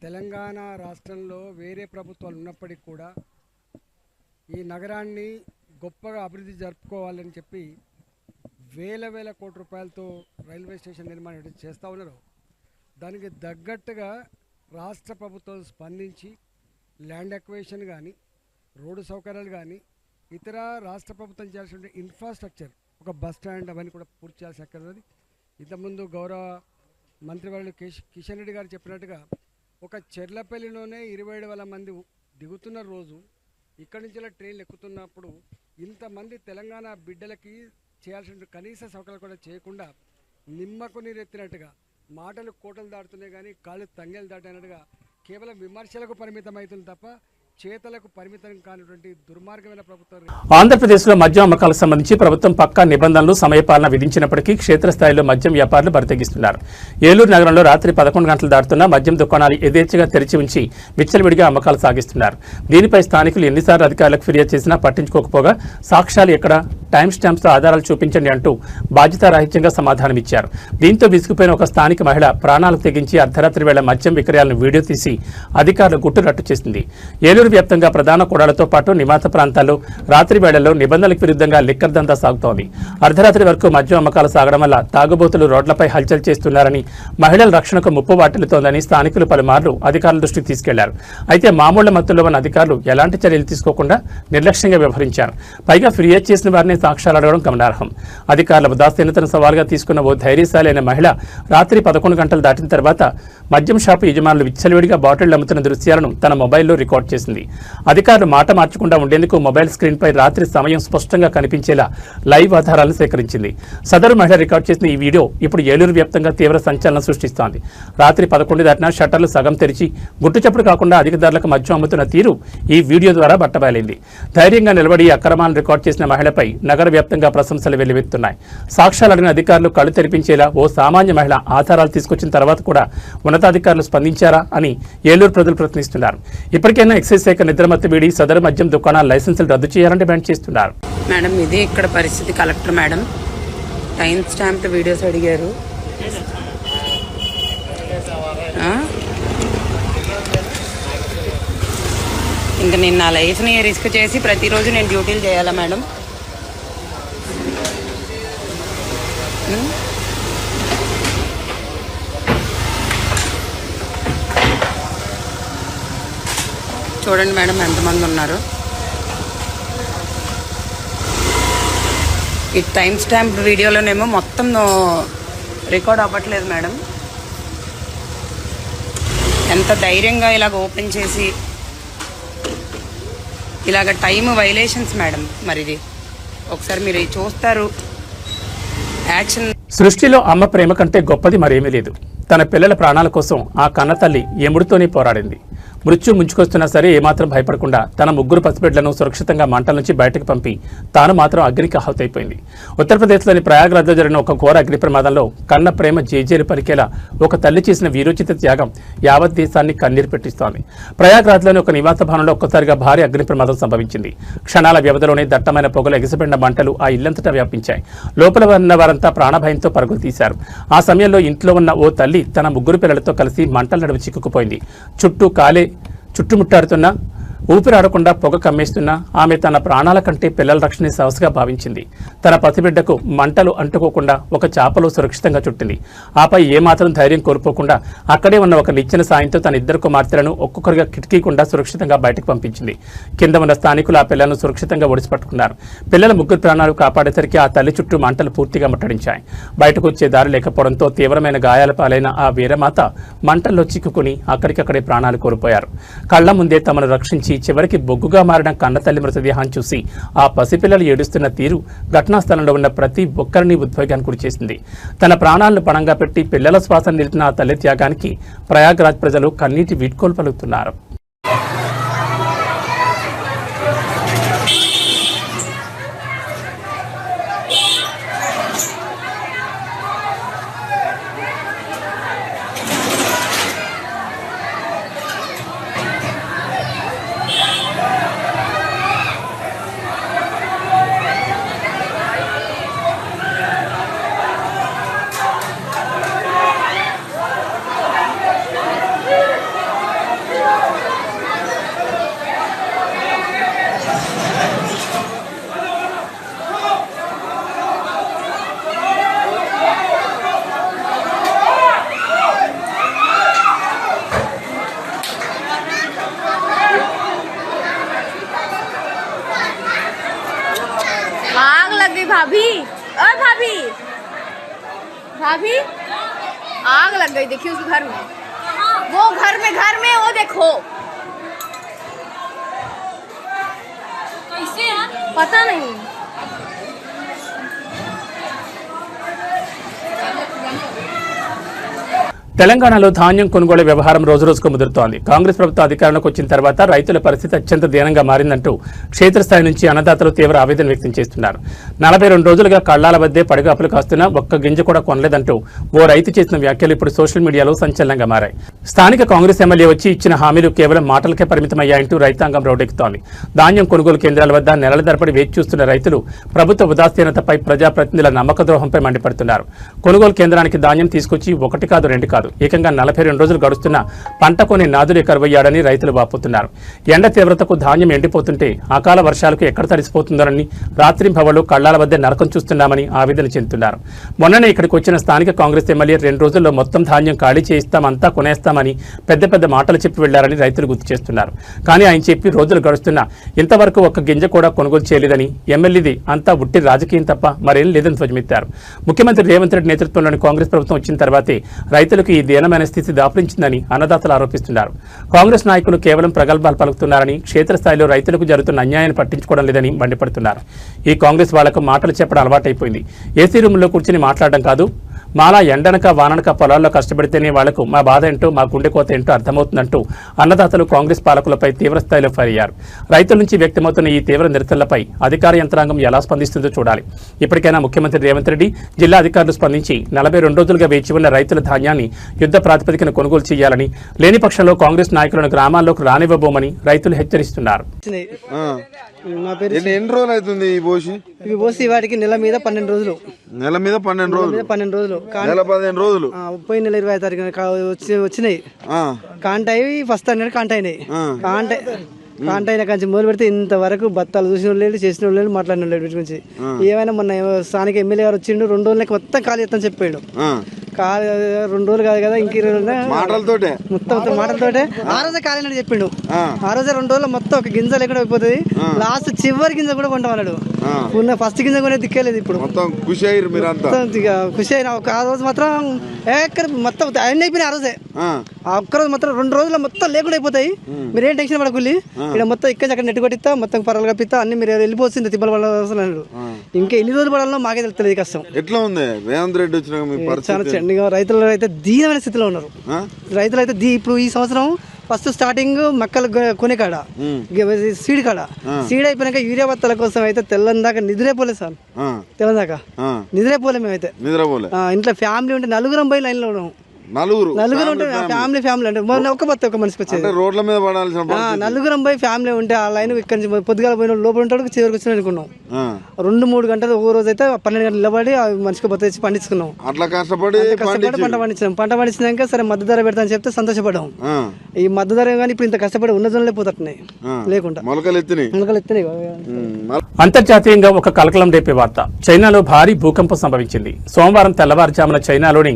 తెలంగాణ రాష్ట్రంలో వేరే ప్రభుత్వాలు ఉన్నప్పటికీ కూడా ఈ నగరాన్ని గొప్పగా అభివృద్ధి జరుపుకోవాలని చెప్పి వేల కోట్ల రూపాయలతో రైల్వే స్టేషన్ నిర్మాణం చేస్తూ ఉన్నారు. దానికి తగ్గట్టుగా రాష్ట్ర ప్రభుత్వం స్పందించి ల్యాండ్ ఎక్వేషన్ కానీ, రోడ్డు సౌకర్యాలు కానీ, ఇతర రాష్ట్ర ప్రభుత్వం చేయాల్సిన ఇన్ఫ్రాస్ట్రక్చర్, ఒక బస్ స్టాండ్ అవన్నీ కూడా పూర్తి చేయాల్సి అక్కర్లేదు. ఇంతకుముందు గౌరవ మంత్రివర్యులు కిషన్ రెడ్డి గారు చెప్పినట్టుగా ఒక చెర్లపల్లిలోనే 27,000 మంది దిగుతున్న రోజు ఇక్కడి నుంచి ట్రైన్లు ఎక్కుతున్నప్పుడు ఇంతమంది తెలంగాణ బిడ్డలకి చేయాల్సిన కనీస సౌకర్యాలు కూడా చేయకుండా నిమ్మకు నీరెత్తినట్టుగా మాటలు కోటలు దాటుతున్నాయి కానీ కాళ్ళు తంగేలు దాటినట్టుగా కేవలం విమర్శలకు పరిమితం అవుతుంది తప్ప చేతలకు పరిమితం కానిటువంటి దుర్మార్గమైన ప్రభుత్వం. ఆంధ్రప్రదేశ్లో మద్యం అమ్మకాలకు సంబంధించి ప్రభుత్వం పక్కా నిబంధనలు, సమయపాలన విధించినప్పటికీ క్షేత్రస్థాయిలో మద్యం వ్యాపారులు బరితెగిస్తున్నారు. ఏలూరు నగరంలో రాత్రి 11 గంటలు దాటుతున్న మద్యం దుకాణాలు యథేచ్ఛగా తెరిచి ఉంచి విచ్చలవిడిగా అమ్మకాలు సాగిస్తున్నారు. దీనిపై స్థానికులు ఎన్నిసార్లు అధికారులకు ఫిర్యాదు చేసినా పట్టించుకోకపోగా సాక్ష్యాలు ఎక్కడ, టైం స్టాంప్స్తో ఆధారాలు చూపించండి అంటూ బాధ్యతారాహిత్యంగా సమాధానమిచ్చారు. దీంతో విసుగుపోయిన ఒక స్థానిక మహిళ ప్రాణాలకు తెగించి అర్ధరాత్రి వేళ మద్యం విక్రయాలను వీడియో తీసి అధికారులు గుట్టురట్టు చేసింది. ఏలూరు వ్యాప్తంగా ప్రధాన కూడలతో పాటు నివాస ప్రాంతాల్లో రాత్రి వేళల్లో నిబంధనలకు విరుద్ధంగా లిక్కర్ దందా సాగుతోంది. అర్ధరాత్రి వరకు మద్యం అమ్మకాలు సాగడం వల్ల తాగుబోతులు రోడ్లపై హల్చల్ చేస్తున్నారని, మహిళల రక్షణకు ముప్పు వాటిల్లుతోందని స్థానికులు పలుమార్లు అధికారుల దృష్టికి తీసుకెళ్లారు. అయితే మామూళ్ల మత్తులో ఉన్న అధికారులు ఎలాంటి చర్యలు తీసుకోకుండా నిర్లక్ష్యంగా వ్యవహరించారు. పైగా ఫిర్యాదు చేసిన వారిని సాక్ష్యాలు అడగడం గమనార్హం. అధికారుల ఉదాసీనతను సవాల్గా తీసుకున్న ఓ ధైర్యశాలి అయిన మహిళ రాత్రి 11 గంటలు దాటిన తర్వాత మద్యం షాపు యజమానులు విచ్చలవిడిగా బాటిళ్లు అమ్ముతున్న దృశ్యాలను తన మొబైల్లో రికార్డ్ చేసింది. అధికారులు మాట మార్చకుండా ఉండేందుకు మొబైల్ స్క్రీన్పై రాత్రి సమయం స్పష్టంగా కనిపించేలా లైవ్ ఆధారాలను సేకరించింది. సదరు మహిళ రికార్డ్ చేసిన ఈ వీడియో ఇప్పుడు ఏలూరు వ్యాప్తంగా తీవ్ర సంచలనం సృష్టిస్తోంది. రాత్రి 11 దాటినా షట్టర్లు సగం తెరిచి గుట్టుచప్పుడు కాకుండా అధిక ధరలకు మద్యం అమ్ముతున్న తీరు ఈ వీడియో ద్వారా బట్టబయలైంది. ధైర్యంగా నిలబడి అక్రమాలను రికార్డ్ చేసిన మహిళపై నగర వ్యాప్తంగా ప్రశంసలు వెల్లువెత్తున్నాయి. సాక్ష్యాలు అడిగిన అధికారులు కళ్ళు తెరిపించేలా ఓ సామాన్య మహిళ ఆధారాలు తీసుకొచ్చిన తర్వాత కూడా ఉన్నతాధికారులు స్పందించారా అని ఏలూరు ప్రజలు ప్రశ్నిస్తున్నారు. ఇప్పటికైనా ఎక్సైజ్ శాఖ నిద్రమత్తు వీడి సదరు మద్యం దుకాణాల లైసెన్సులు రద్దు చేయాలని డిమాండ్ చేస్తున్నారు. మేడం, ఇది ఇక్కడ పరిస్థితి. Collector madam time stamp videos అడిగారు. ఇంకా నేను నా లైఫ్ని రిస్క్ చేసి ప్రతిరోజు నేను డ్యూటీలు చేయాలా మేడం? చూడండి మేడం ఎంతమంది ఉన్నారు. ఈ టైం స్టాంప్ వీడియోలోనేమో మొత్తం రికార్డ్ అవ్వట్లేదు మేడం. ఎంత ధైర్యంగా ఇలాగ ఓపెన్ చేసి ఇలాగ టైం వైలేషన్స్ మేడం. మరి ఇది ఒకసారి మీరు చూస్తారు. యాక్షన్. సృష్టిలో అమ్మ ప్రేమ కంటే గొప్పది మరేమీ లేదు. తన పిల్లల ప్రాణాల కోసం ఆ కన్నతల్లి యముడితోనే పోరాడింది. మృత్యు ముంచుకొస్తున్నా సరే ఏమాత్రం భయపడకుండా తన 3 పసిబిడ్డలను సురక్షితంగా మంటల నుంచి బయటకు పంపి తాను మాత్రం అగ్నికి ఆహుతైపోయింది. ఉత్తరప్రదేశ్లోని ప్రయాగ్రాజ్లో జరిగిన ఒక ఘోర అగ్ని ప్రమాదంలో కన్న ప్రేమ జేజేలు పలికేలా ఒక తల్లి చేసిన వీరోచిత త్యాగం యావత్ దేశాన్ని కన్నీరు పెట్టిస్తోంది. ప్రయాగ్రాజ్లోని ఒక నివాస భవనంలో ఒక్కసారిగా భారీ అగ్ని ప్రమాదం సంభవించింది. క్షణాల వ్యవధిలోనే దట్టమైన పొగలు ఎగిసిపడిన మంటలు ఆ ఇల్లంతటా వ్యాపించాయి. లోపల ఉన్న వారంతా ప్రాణభయంతో పరుగులు తీశారు. ఆ సమయంలో ఇంట్లో ఉన్న ఓ తల్లి తన 3 పిల్లలతో కలిసి మంటల నడుము చిక్కుకుపోయింది. చుట్టుముట్టాడుతున్న ఊపిరాడకుండా పొగ కమ్మేస్తున్నా ఆమె తన ప్రాణాల కంటే పిల్లల రక్షణే సవస్గా భావించింది. తన పసిబిడ్డకు మంటలు అంటుకోకుండా ఒక చాపలో సురక్షితంగా చుట్టింది. ఆపై ఏమాత్రం ధైర్యం కోల్పోకుండా అక్కడే ఉన్న ఒక నిచ్చెన సాయంతో తన ఇద్దరు కుమార్తెలను ఒక్కొక్కరిగా కిటికీకుండా సురక్షితంగా బయటకు పంపించింది. కింద ఉన్న స్థానికులు ఆ పిల్లలను సురక్షితంగా ఒడిసిపట్టుకున్నారు. పిల్లల ముగ్గురు ప్రాణాలు కాపాడేసరికి ఆ తల్లి చుట్టూ మంటలు పూర్తిగా ముట్టడించాయి. బయటకు వచ్చే దారి లేకపోవడంతో తీవ్రమైన గాయాల పాలైన ఆ వీరమాత మంటల్లో చిక్కుకుని అక్కడికక్కడే ప్రాణాలు కోల్పోయారు. కళ్ల ముందే తమను రక్షించి చివరికి బొగ్గుగా మారిన కన్నతల్లి మృతదేహాన్ని చూసి ఆ పసిపిల్లలు ఏడుస్తున్న తీరు ఘటనా స్థలంలో ఉన్న ప్రతి ఒక్కరిని ఉద్వేగానికి గురిచేసింది. తన ప్రాణాలను పణంగా పెట్టి పిల్లల శ్వాసను నిలిపిన ఆ తల్లి త్యాగానికి ప్రయాగ్రాజ్ ప్రజలు కన్నీటి వీడ్కోలు పలుకుతున్నారు. आग लग गई भाभी। ओ भाभी, भाभी आग लग गई, देखिए उस घर में, वो घर में वो देखो कैसे है पता नहीं। తెలంగాణలో ధాన్యం కొనుగోలు వ్యవహారం రోజురోజుకు ముదురుతోంది. కాంగ్రెస్ ప్రభుత్వం అధికారంలోకి వచ్చిన తర్వాత రైతుల పరిస్థితి అత్యంత దీనంగా మారిందంటూ క్షేత్రస్థాయి నుంచి అన్నదాతలు తీవ్ర ఆవేదన వ్యక్తం చేస్తున్నారు. 42 రోజులుగా కళ్లాల వద్దే పడిగాపులు కాస్తున్నా ఒక్క గింజ కూడా కొనలేదంటూ ఓ రైతు చేసిన వ్యాఖ్యలు ఇప్పుడు సోషల్ మీడియాలో సంచలనంగా మారాయి. స్థానిక కాంగ్రెస్ ఎమ్మెల్యే వచ్చి ఇచ్చిన హామీలు కేవలం మాటలకే పరిమితమయ్యాయంటూ రైతాంగం రోడ్డెక్కుతోంది. ధాన్యం కొనుగోలు కేంద్రాల వద్ద నెలల తరబడి వేచి చూస్తున్న రైతులు ప్రభుత్వ ఉదాసీనతపై ప్రజాప్రతినిధుల నమ్మక ద్రోహంపై మండిపడుతున్నారు. కొనుగోలు కేంద్రానికి ధాన్యం తీసుకొచ్చి ఒకటి కాదు రెండు కాదు ఏకంగా 42 రోజులు గడుస్తున్నా పంట కొని నాదులే కరువయ్యాడని రైతులు వాపోతున్నారు. ఎండ తీవ్రతకు ధాన్యం ఎండిపోతుంటే అకాల వర్షాలకు ఎక్కడ తడిసిపోతుందోనని రాత్రింభవళ్లు కళ్లాల వద్ద నరకం చూస్తున్నామని ఆవేదన చెందుతున్నారు. మొన్ననే ఇక్కడికి వచ్చిన స్థానిక కాంగ్రెస్ ఎమ్మెల్యే 2 రోజుల్లో మొత్తం ధాన్యం ఖాళీ చేయిస్తాం, అంతా కొనేస్తామని పెద్ద పెద్ద మాటలు చెప్పి వెళ్లారని రైతులు గుర్తు చేస్తున్నారు. కానీ ఆయన చెప్పి రోజులు గడుస్తున్నా ఇంతవరకు ఒక్క గింజ కూడా కొనుగోలు చేయలేదని, ఎమ్మెల్యేది అంతా ఉట్టి రాజకీయం తప్ప మరేం లేదని ధ్వజమెత్తారు. ముఖ్యమంత్రి రేవంత్ రెడ్డి నేతృత్వంలోని కాంగ్రెస్ ప్రభుత్వం వచ్చిన తర్వాతే రైతులకు ఈ దీనమైన స్థితి దాపురించిందని అన్నదాతలు ఆరోపిస్తున్నారు. కాంగ్రెస్ నాయకులు కేవలం ప్రగల్భాలు పలుకుతున్నారని, క్షేత్రస్థాయిలో రైతులకు జరుగుతున్న అన్యాయాన్ని పట్టించుకోవడం లేదని మండిపడుతున్నారు. ఈ కాంగ్రెస్ వాళ్లకు మాటలు చెప్పడం అలవాటైపోయింది. ఏసీ రూమ్లో కూర్చుని మాట్లాడడం కాదు, మాలా ఎండనక వాననక పొలాల్లో కష్టపడితేనే వాళ్లకు మా బాధ ఏంటో, మా గుండెకోత ఏంటో అర్థమవుతుందంటూ అన్నదాతలు కాంగ్రెస్ పాలకులపై తీవ్రస్థాయిలో ఫైర్ అయ్యారు. రైతుల నుంచి వ్యక్తమవుతున్న ఈ తీవ్ర నిరసనలపై అధికార యంత్రాంగం ఎలా స్పందిస్తుందో చూడాలి. ఇప్పటికైనా ముఖ్యమంత్రి రేవంత్ రెడ్డి, జిల్లా అధికారులు స్పందించి 42 రోజులుగా వేచి ఉన్న రైతుల ధాన్యాన్ని యుద్ధ ప్రాతిపదికన కొనుగోలు చేయాలని, లేని పక్షంలో కాంగ్రెస్ నాయకులను గ్రామాల్లోకి రానివ్వబోమని రైతులు హెచ్చరిస్తున్నారు. ఎన్ని రోజులు అవుతుంది ఈ పోసి? ఇవి పోసి వాటికి నెల మీద 12 రోజులు. నెల మీద 12 రోజులు. 12 రోజులు. నెల 15 రోజులు. పోయిన నెల 25 తారీఖు వచ్చినాయి. కాంటాయి ఫస్ట్ అన్నాడు కాంటాయినాయి. కాంటైన కంచి మొదలు పెడితే ఇంతవరకు బత్తాలు చూసిన వాళ్ళు చేసిన వాళ్ళు మాట్లాడిన వాళ్ళు వీటి గురించి. ఏమైనా మొన్న స్థానిక ఎమ్మెల్యే గారు వచ్చిండు, 2 రోజులకి మొత్తం ఖాళీ చేస్తాను చెప్పాడు. 2 రోజులు కాదు కదా, ఇంక 20 రోజులు మాటలతోటే మాటలతోటే ఆ రోజే ఖాళీ అని చెప్పిండు. ఆ రోజే 2 రోజులు మొత్తం ఒక గింజ లేకుండా అయిపోతుంది. లాస్ట్ చివరి గింజ కూడా కొంటామన్నాడు. ఫస్ట్ గింజ కూడా దిక్కేలేదు. ఇప్పుడు మొత్తం ఖుషి అయ్యారు మీరంతా. ఖుషి అయినా ఆ రోజు మాత్రం ఎక్కడ మొత్తం అన్ని అయిపోయినాయి. ఆ రోజే ఒక్కరోజు మాత్రం 2 రోజులు మొత్తం లేకుండా అయిపోతాయి. మీరేం టెన్షన్ పడకూలి, ఇక్కడ మొత్తం ఇక్కడ అక్కడ నెట్టు కొట్టిస్తా, మొత్తం పర్వాలు కప్పిస్తా, అన్ని మీరు వెళ్ళిపోతుంది తిప్పల పడాలి. ఇంకా ఎన్ని రోజులు పడాలో మాకే తెలుస్తుంది కష్టం. ఎట్లా ఉంది రేవంత్ రెడ్డి వచ్చిన? రైతులు అయితే దీనమైన స్థితిలో ఉన్నారు. రైతులు అయితే ఇప్పుడు ఈ సంవత్సరం ఫస్ట్ స్టార్టింగ్ మక్కలు కొనే కాడ సీడ్ కాడ సీడ్ అయిపోయినాక యూరియా బత్తాల కోసం అయితే తెల్లందాకా నిద్రేపోలేదు సార్. తెల్లందాకా నిద్రేపోలే. మేమైతే ఇంట్లో ఫ్యామిలీ ఉంటే 4 పోయి లైన్లో ఉన్నాం. నలుగురు ఉంటే ఫ్యామిలీ అంటే ఒక్క బత్త ఒక మనిషికి వచ్చేది. రోడ్ల మీద పడాల్సిన నలుగురం పోయి ఫ్యామిలీ ఉంటే ఆ లైన్ ఇక్కడి నుంచి పొద్దుగాల పోయిన లోపల ఉంటాడు చివరికి వచ్చిన అనుకున్నాం. 2-3 గంటలు ఒక రోజు అయితే 12 గంటలు నిలబడి ఆ మనిషికి బత్త తెచ్చి పండించుకున్నాం. అట్లా కష్టపడి పంట పండించినాక సరే మద్దతు ధర పెడతా అని చెప్తే సంతోషపడ్డాం. ఈ మద్దతు ధర కానీ ఇప్పుడు ఇంత కష్టపడి ఉన్న జోన్లే పోతున్నాయి లేకుండా మొలకలు ఎత్తినాయి. అంతర్జాతీయంగా ఒక కలకలం రేపే వార్త. చైనాలో భారీ భూకంపం సంభవించింది. సోమవారం తెల్లవారుజామున చైనాలోని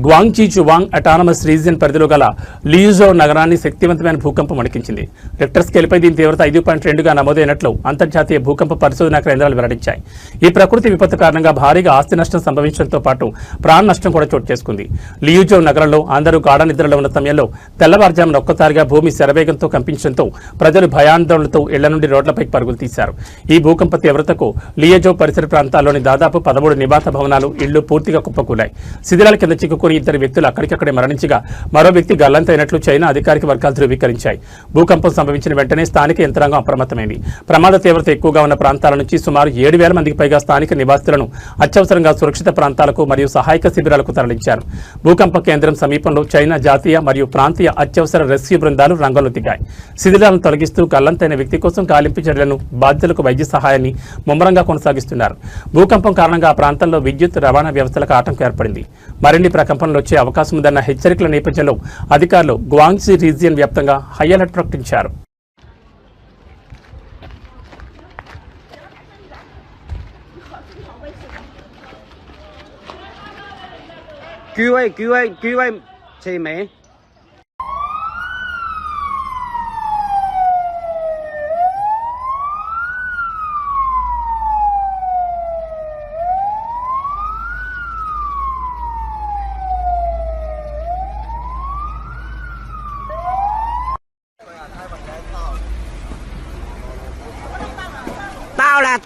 గ్వాంగ్జీ జువాంగ్ అటానమస్ రీజియన్ పరిధిలో గల లియుజో నగరాన్ని శక్తివంతమైన భూకంపం వణికించింది. రిక్టర్ స్కేల్పై దీని తీవ్రత 5.2గా నమోదైనట్లు అంతర్జాతీయ భూకంప పరిశోధనా కేంద్రాలు వెల్లడించాయి. ఈ ప్రకృతి విపత్తు కారణంగా భారీగా ఆస్తి నష్టం సంభవించడంతో పాటు ప్రాణ నష్టం కూడా చోటు చేసుకుంది. లియుజో నగరంలో అందరూ గాఢ నిద్రలో ఉన్న సమయంలో తెల్లవారుజామున ఒక్కసారిగా భూమి శరవేగంతో కంపించడంతో ప్రజలు భయాందోళనతో ఇళ్ల నుండి రోడ్లపైకి పరుగులు తీశారు. ఈ భూకంప తీవ్రతకు లియజో పరిసర ప్రాంతాల్లోని దాదాపు 13 నివాస భవనాలు, ఇళ్లు పూర్తిగా కుప్పకూలాయి. శిథిలాల కింద చిక్కుకుని 2 వ్యక్తులు అక్కడికక్కడే మరణించగా మరో వ్యక్తి గల్లంతైనట్లు చైనా అధికారిక వర్గాలు ధృవీకరించాయి. భూకంపం సంభవించిన వెంటనే స్థానిక యంత్రాంగం అప్రమత్తమైంది. ప్రమాద తీవ్రత ఎక్కువగా ఉన్న ప్రాంతాల నుంచి సుమారు 7,000 మందికి పైగా స్థానిక నివాసితులను అత్యవసరంగా సురక్షిత ప్రాంతాలకు మరియు సహాయక శిబిరాలకు తరలించారు. భూకంప కేంద్రం సమీపంలో చైనా జాతీయ మరియు ప్రాంతీయ అత్యవసర రెస్క్యూ బృందాలు రంగంలో దిగాయి. శిథిలాలను తొలగిస్తూ గల్లంతైన వ్యక్తి కోసం గాలింపు చర్యలను, బాధితులకు వైద్య సహాయాన్ని ముమ్మరంగా కొనసాగిస్తున్నారు. భూకంపం కారణంగా ఆ ప్రాంతంలో విద్యుత్ రవాణా వ్యవస్థలకు ఆటంకం ఏర్పడింది. మరిన్ని ప్రకంపనలు వచ్చే అవకాశం ఉందన్న హెచ్చరికల నేపథ్యంలో అధికారులు గ్వాంగ్జీ రీజియన్ వ్యాప్తంగా హై అలర్ట్ ప్రకటించారు.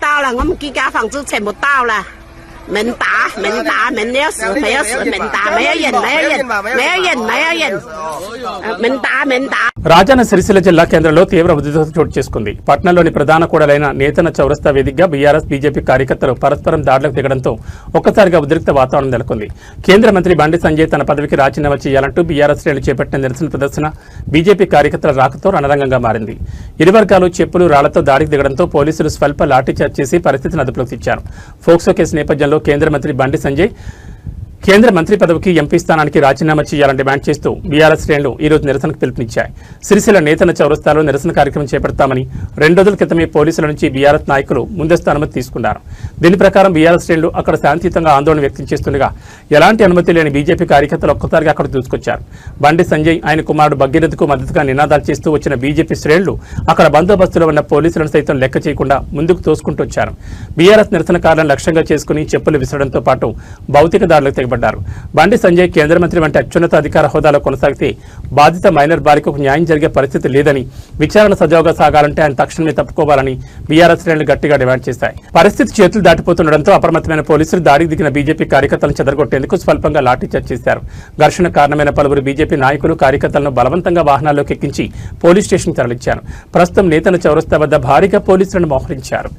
到了，我们几家房子全部到了。门打，门要死，没有死，门打，没有人，门打。రాజన్న సిరిసిల్ల జిల్లా కేంద్రంలో తీవ్ర ఉద్రిక్తత చోటు చేసుకుంది. పట్నంలోని ప్రధాన కూడలైన నేతన చౌరస్తా వేదికగా బీఆర్ఎస్ బీజేపీ కార్యకర్తలు పరస్పరం దాడులకు దిగడంతో ఒక్కసారిగా ఉద్రిక్త వాతావరణం నెలకొంది. కేంద్ర మంత్రి బండి సంజయ్ తన పదవికి రాజీనామా చేయాలంటూ బీఆర్ఎస్ శ్రేణులు చేపట్టిన నిరసన ప్రదర్శన బీజేపీ కార్యకర్తల రాకతో రణరంగంగా మారింది. ఇరు వర్గాలు చెప్పులు, రాళ్లతో దాడికి దిగడంతో పోలీసులు స్వల్ప లాఠీచార్జ్ చేసి పరిస్థితిని అదుపులోకి తెచ్చారు. ఫోక్సో కేసు నేపథ్యంలో కేంద్ర మంత్రి బండి సంజయ్ కేంద్ర మంత్రి పదవికి ఎంపీ స్థానానికి రాజీనామా చేయాలని డిమాండ్ చేస్తూ బీఆర్ఎస్ శ్రేణులు ఈ రోజు నిరసనకు పిలుపునిచ్చాయి. సిరిసిల్ల నేతన చౌరస్తాలో నిరసన కార్యక్రమం చేపడతామని 2 రోజుల క్రితమే పోలీసుల నుంచి బీఆర్ఎస్ నాయకులు ముందస్తు అనుమతి తీసుకున్నారు. దీని ప్రకారం బీఆర్ఎస్ శ్రేణులు అక్కడ శాంతియుతంగా ఆందోళన వ్యక్తం చేస్తుండగా ఎలాంటి అనుమతి లేని బీజేపీ కార్యకర్తలు ఒక్కసారిగా అక్కడ దూసుకొచ్చారు. బండి సంజయ్, ఆయన కుమారుడు భగీరథకు మద్దతుగా నినాదాలు చేస్తూ వచ్చిన బీజేపీ శ్రేణులు అక్కడ బందోబస్తులో ఉన్న పోలీసులను సైతం లెక్క చేయకుండా ముందుకు తోసుకుంటూ వచ్చారు. బీఆర్ఎస్ నిరసనకారులను లక్ష్యంగా చేసుకుని చెప్పులు విసరడంతో పాటు భౌతిక దాడులకు తెగబడ్డారు. బండి సంజయ్ కేంద్ర మంత్రి వంటి అత్యున్నత అధికార హోదాలో కొనసాగితే బాధిత మైనర్ బాలికకు న్యాయం జరిగే పరిస్థితి లేదని, విచారణ సజావుగా సాగాలంటే ఆయన తక్షణమే తప్పుకోవాలని బీఆర్ఎస్ శ్రేణులు గట్టిగా డిమాండ్ చేశాయి. పరిస్థితి చేతులు దాటిపోతుండటంతో అప్రమత్తమైన పోలీసులు దాడికి దిగిన బీజేపీ కార్యకర్తలను చెదరగొట్టేందుకు స్వల్పంగా లాఠీచార్జ్ చేశారు. ఘర్షణ కారణమైన పలువురు బీజేపీ నాయకులు, కార్యకర్తలను బలవంతంగా వాహనాల్లోకి ఎక్కించి పోలీస్ స్టేషన్కి తరలించారు. ప్రస్తుతం నేతల చౌరస్తా వద్ద భారీగా పోలీసులను మోహరించారు.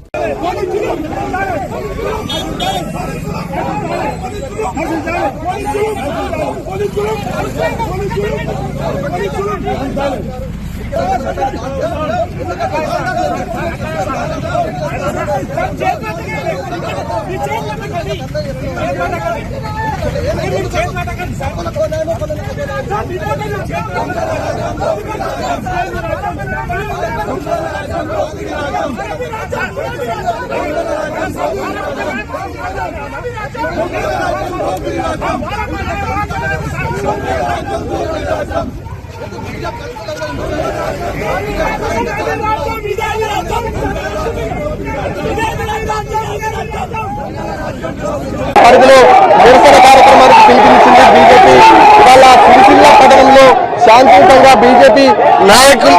పరిధిలో నిరసన కార్యక్రమానికి పిలుపునిచ్చింది బీజేపీ. ఇవాళ సిరిసిల్ల పట్టణంలో శాంతియుతంగా బీజేపీ నాయకులు,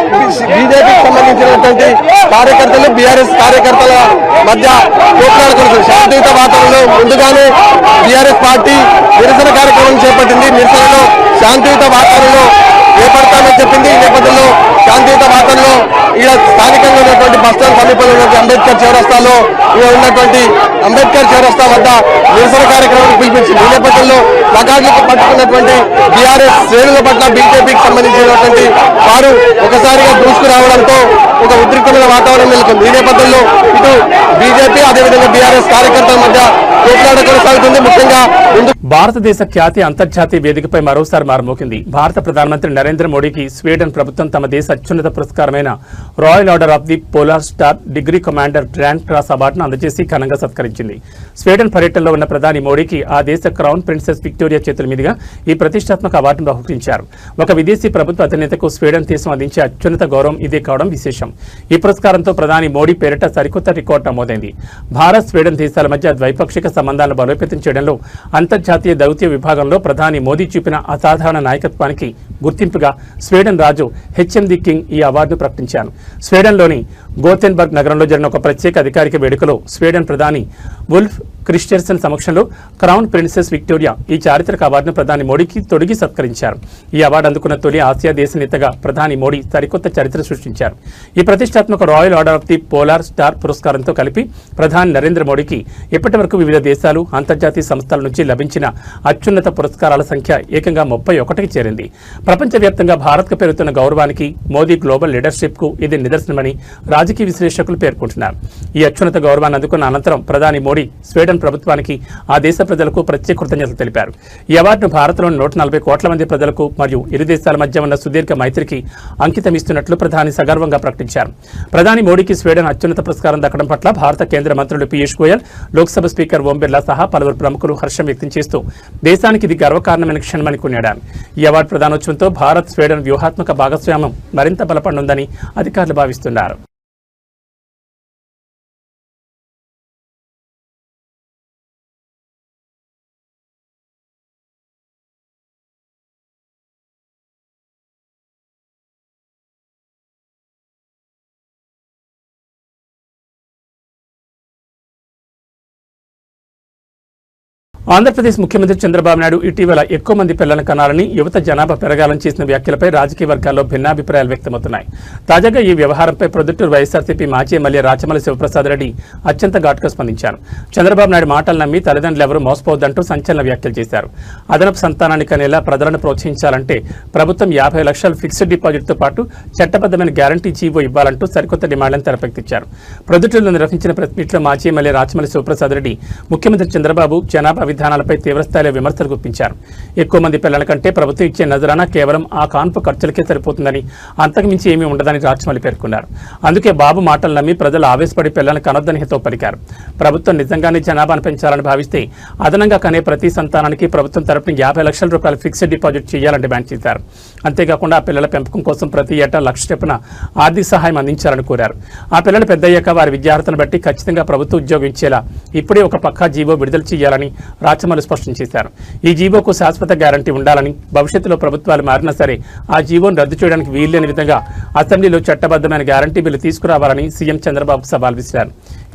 బీజేపీకి సంబంధించినటువంటి కార్యకర్తలు, బీఆర్ఎస్ కార్యకర్తల మధ్య పోట్లాడుతున్నారు. శాంతియుత వాతావరణంలో ముందుగానే బీఆర్ఎస్ పార్టీ నిరసన కార్యక్రమం చేపట్టింది. నిరసనలో శాంతియుత వాతావరణంలో చేపడతామని చెప్పింది. ఈ నేపథ్యంలో శాంతియుత వాతావరణంలో ఇక్కడ స్థానికంగా ఉన్నటువంటి బస్టాండ్ సమీపంలో ఉన్నటువంటి అంబేద్కర్ చౌరస్తాలో ఇక్కడ ఉన్నటువంటి అంబేద్కర్ చౌరస్తా వద్ద నిరసన కార్యక్రమానికి పిలిపించింది. ఈ నేపథ్యంలో ప్లకార్డులకు పట్టుకున్నటువంటి బీఆర్ఎస్ శ్రేణుల పట్ల బీజేపీకి సంబంధించినటువంటి వారు ఒకసారిగా దూసుకురావడంతో ఒక ఉద్రిక్తమైన వాతావరణం నెలకొంది. ఈ నేపథ్యంలో ఇటు బీజేపీ అదేవిధంగా బీఆర్ఎస్ కార్యకర్తల మధ్య పోట్లాట కొనసాగుతుంది. ముఖ్యంగా భారతదేశ ఖ్యాతి అంతర్జాతీయ వేదికపై మరోసారి మారుమోగింది. భారత ప్రధానమంత్రి నరేంద్ర మోడీకి స్వీడన్ ప్రభుత్వం తమ దేశ అత్యున్నత పురస్కారమైన royal order of the polar star degree commander grand cross అవార్డును అందజేసి ఘనంగా సత్కరించింది. స్వీడన్ పర్యటనలో ఉన్న ప్రధాని మోడీకి ఆ దేశ క్రౌన్ ప్రిన్సెస్ విక్టోరియా చేతుల మీదుగా ఈ ప్రతిష్టాత్మక అవార్డును బహుకరించారు. ఒక విదేశీ ప్రభుత్వ అధినేతకు స్వీడన్ దేశం అందించే అత్యున్నత గౌరవం ఇదే కావడం విశేషం. ఈ పురస్కారంతో ప్రధాని మోడీ పేరిట సరికొత్త రికార్డు నమోదైంది. భారత్ స్వీడన్ దేశాల మధ్య ద్వైపాక్షిక సంబంధాలను బలోపేతం చేయడంలో అంతర్జాతీయ దౌత్య విభాగంలో ప్రధాని మోదీ చూపిన అసాధారణ నాయకత్వానికి గుర్తింపుగా స్వీడన్ రాజు హెచ్ఎండి కింగ్ ఈ అవార్డును ప్రకటించారు. స్వీడన్లోని గోథెన్బర్గ్ నగరంలో జరిగిన ఒక ప్రత్యేక అధికారిక వేడుకలో స్వీడన్ ప్రధాని వుల్ఫ్ క్రిస్టెర్సన్ సమక్షంలో క్రౌన్ ప్రిన్సెస్ విక్టోరియా ఈ చారిత్రక అవార్డును ప్రధాని మోడీకి తొడిగి సత్కరించారు. ఈ అవార్డు అందుకున్న తొలి ఆసియా దేశ నేతగా ప్రధాని మోడీ సరికొత్త చరిత్ర సృష్టించారు. ఈ ప్రతిష్టాత్మక royal order of the polar star పురస్కారంతో కలిపి ప్రధాని నరేంద్ర మోడీకి ఇప్పటి వరకు వివిధ దేశాలు అంతర్జాతీయ సంస్థల నుంచి లభించిన అత్యున్నత పురస్కారాల సంఖ్య ఏకంగా 31కి చేరింది. ప్రపంచవ్యాప్తంగా భారత్కు పెరుగుతున్న గౌరవానికి మోదీ గ్లోబల్ లీడర్షిప్ కు ఇది నిదర్శనమని రాజకీయ విశ్లేషకులు పేర్కొంటున్నారు. ఈ అత్యున్నత గౌరవాన్ని అందుకున్న అనంతరం ప్రధాని మోడీ స్వీడన్ ప్రభుత్వానికి ఆ దేశ ప్రజలకు ప్రత్యేక కృతజ్ఞతలు తెలిపారు. ఈ అవార్డును భారత్లోని 140 కోట్ల మంది ప్రజలకు మరియు ఇరు దేశాల మధ్య ఉన్న సుదీర్ఘ మైత్రికి అంకితం ఇస్తున్నట్లు ప్రధాని సగర్వంగా ప్రకటించారు. ప్రధాని మోడీకి స్వీడన్ అత్యున్నత పురస్కారం దక్కడం పట్ల భారత కేంద్ర మంత్రులు పీయూష్ గోయల్, లోక్సభ స్పీకర్ ఓం బిర్లా సహా పలువురు ప్రముఖులు హర్షం వ్యక్తం చేస్తూ దేశానికి ఇది గర్వకారణమైన క్షణమని కొనియాడారు. ఈ అవార్డు ప్రదానోత్సవంతో భారత్ స్వీడన్ వ్యూహాత్మక భాగస్వామ్యం మరింత బలపడనుందని అధికారులు భావిస్తున్నారు. ఆంధ్రప్రదేశ్ ముఖ్యమంత్రి చంద్రబాబు నాయుడు ఇటీవల ఎక్కువ మంది పిల్లలను కనాలని యువత జనాభా పెరగాలని చేసిన వ్యాఖ్యలపై రాజకీయ వర్గాల్లో భిన్నాభిప్రాయాలు వ్యక్తమవుతున్నాయి. తాజాగా ఈ వ్యవహారంపై ప్రొద్దుటూరు వైఎస్ఆర్సీపీ మాజీ ఎమ్మెల్యే రాచమల్లి శివప్రసాద్ రెడ్డి అత్యంత ఘాటుగా స్పందించారు. చంద్రబాబు నాయుడు మాటలు నమ్మి తల్లిదండ్రులు ఎవరూ మోసపోవద్దంటూ సంచలన వ్యాఖ్యలు చేశారు. అదనపు సంతానాన్ని కనేలా ప్రజలను ప్రోత్సహించాలంటే ప్రభుత్వం 50 లక్షల ఫిక్స్డ్ డిపాజిట్తో పాటు చట్టబద్దమైన గ్యారంటీ జీవో ఇవ్వాలంటూ సరికొత్త డిమాండ్లను తెరపెక్కించారు. ప్రొద్దుటూరులో నిర్వహించిన ప్రెస్ మీట్లో మాజీ ఎమ్మెల్యే రాచమల్లి శివప్రసాద్ రెడ్డి ముఖ్యమంత్రి చంద్రబాబు జనాభా విధానాలపై తీవ్రస్థాయిలో విమర్శలు గుప్పించారు. ఎక్కువ మంది పిల్లల కంటే ప్రభుత్వం ఇచ్చే నజరానా కేవలం ఆ కాన్పు ఖర్చులకే సరిపోతుందని, అంతకుమించి ఏమీ ఉండదని రాచమల్లి పేర్కొన్నారు. అందుకే బాబు మాటలు నమ్మి ప్రజలు ఆవేశపడి పిల్లలను కనొద్దని హితవు పలికారు. ప్రభుత్వం నిజంగానే జనాభాను పెంచాలని భావిస్తే అదనంగా కనే ప్రతి సంతానానికి ప్రభుత్వం తరపున 50 లక్షల రూపాయల ఫిక్స్డ్ డిపాజిట్ చేయాలని డిమాండ్ చేశారు. అంతేకాకుండా ఆ పిల్లల పెంపకం కోసం ప్రతి ఏటా 1 లక్ష చొప్పున ఆర్థిక సహాయం అందించాలని కోరారు. ఆ పిల్లలు పెద్దయ్యాక వారి విద్యార్హతను బట్టి ఖచ్చితంగా ప్రభుత్వ ఉద్యోగం ఇచ్చేలా ఇప్పుడే ఒక పక్కా జీవో విడుదల చేయాలని రాచమల్లి స్పష్టం చేశారు. ఈ జీవోకు శాశ్వత గ్యారంటీ ఉండాలని, భవిష్యత్తులో ప్రభుత్వాలు మారినా సరే ఆ జీవోను రద్దు చేయడానికి వీల్లేని విధంగా అసెంబ్లీలో చట్టబద్దమైన గ్యారంటీ బిల్లు తీసుకురావాలని సీఎం చంద్రబాబు సవాల్ విసిరారు.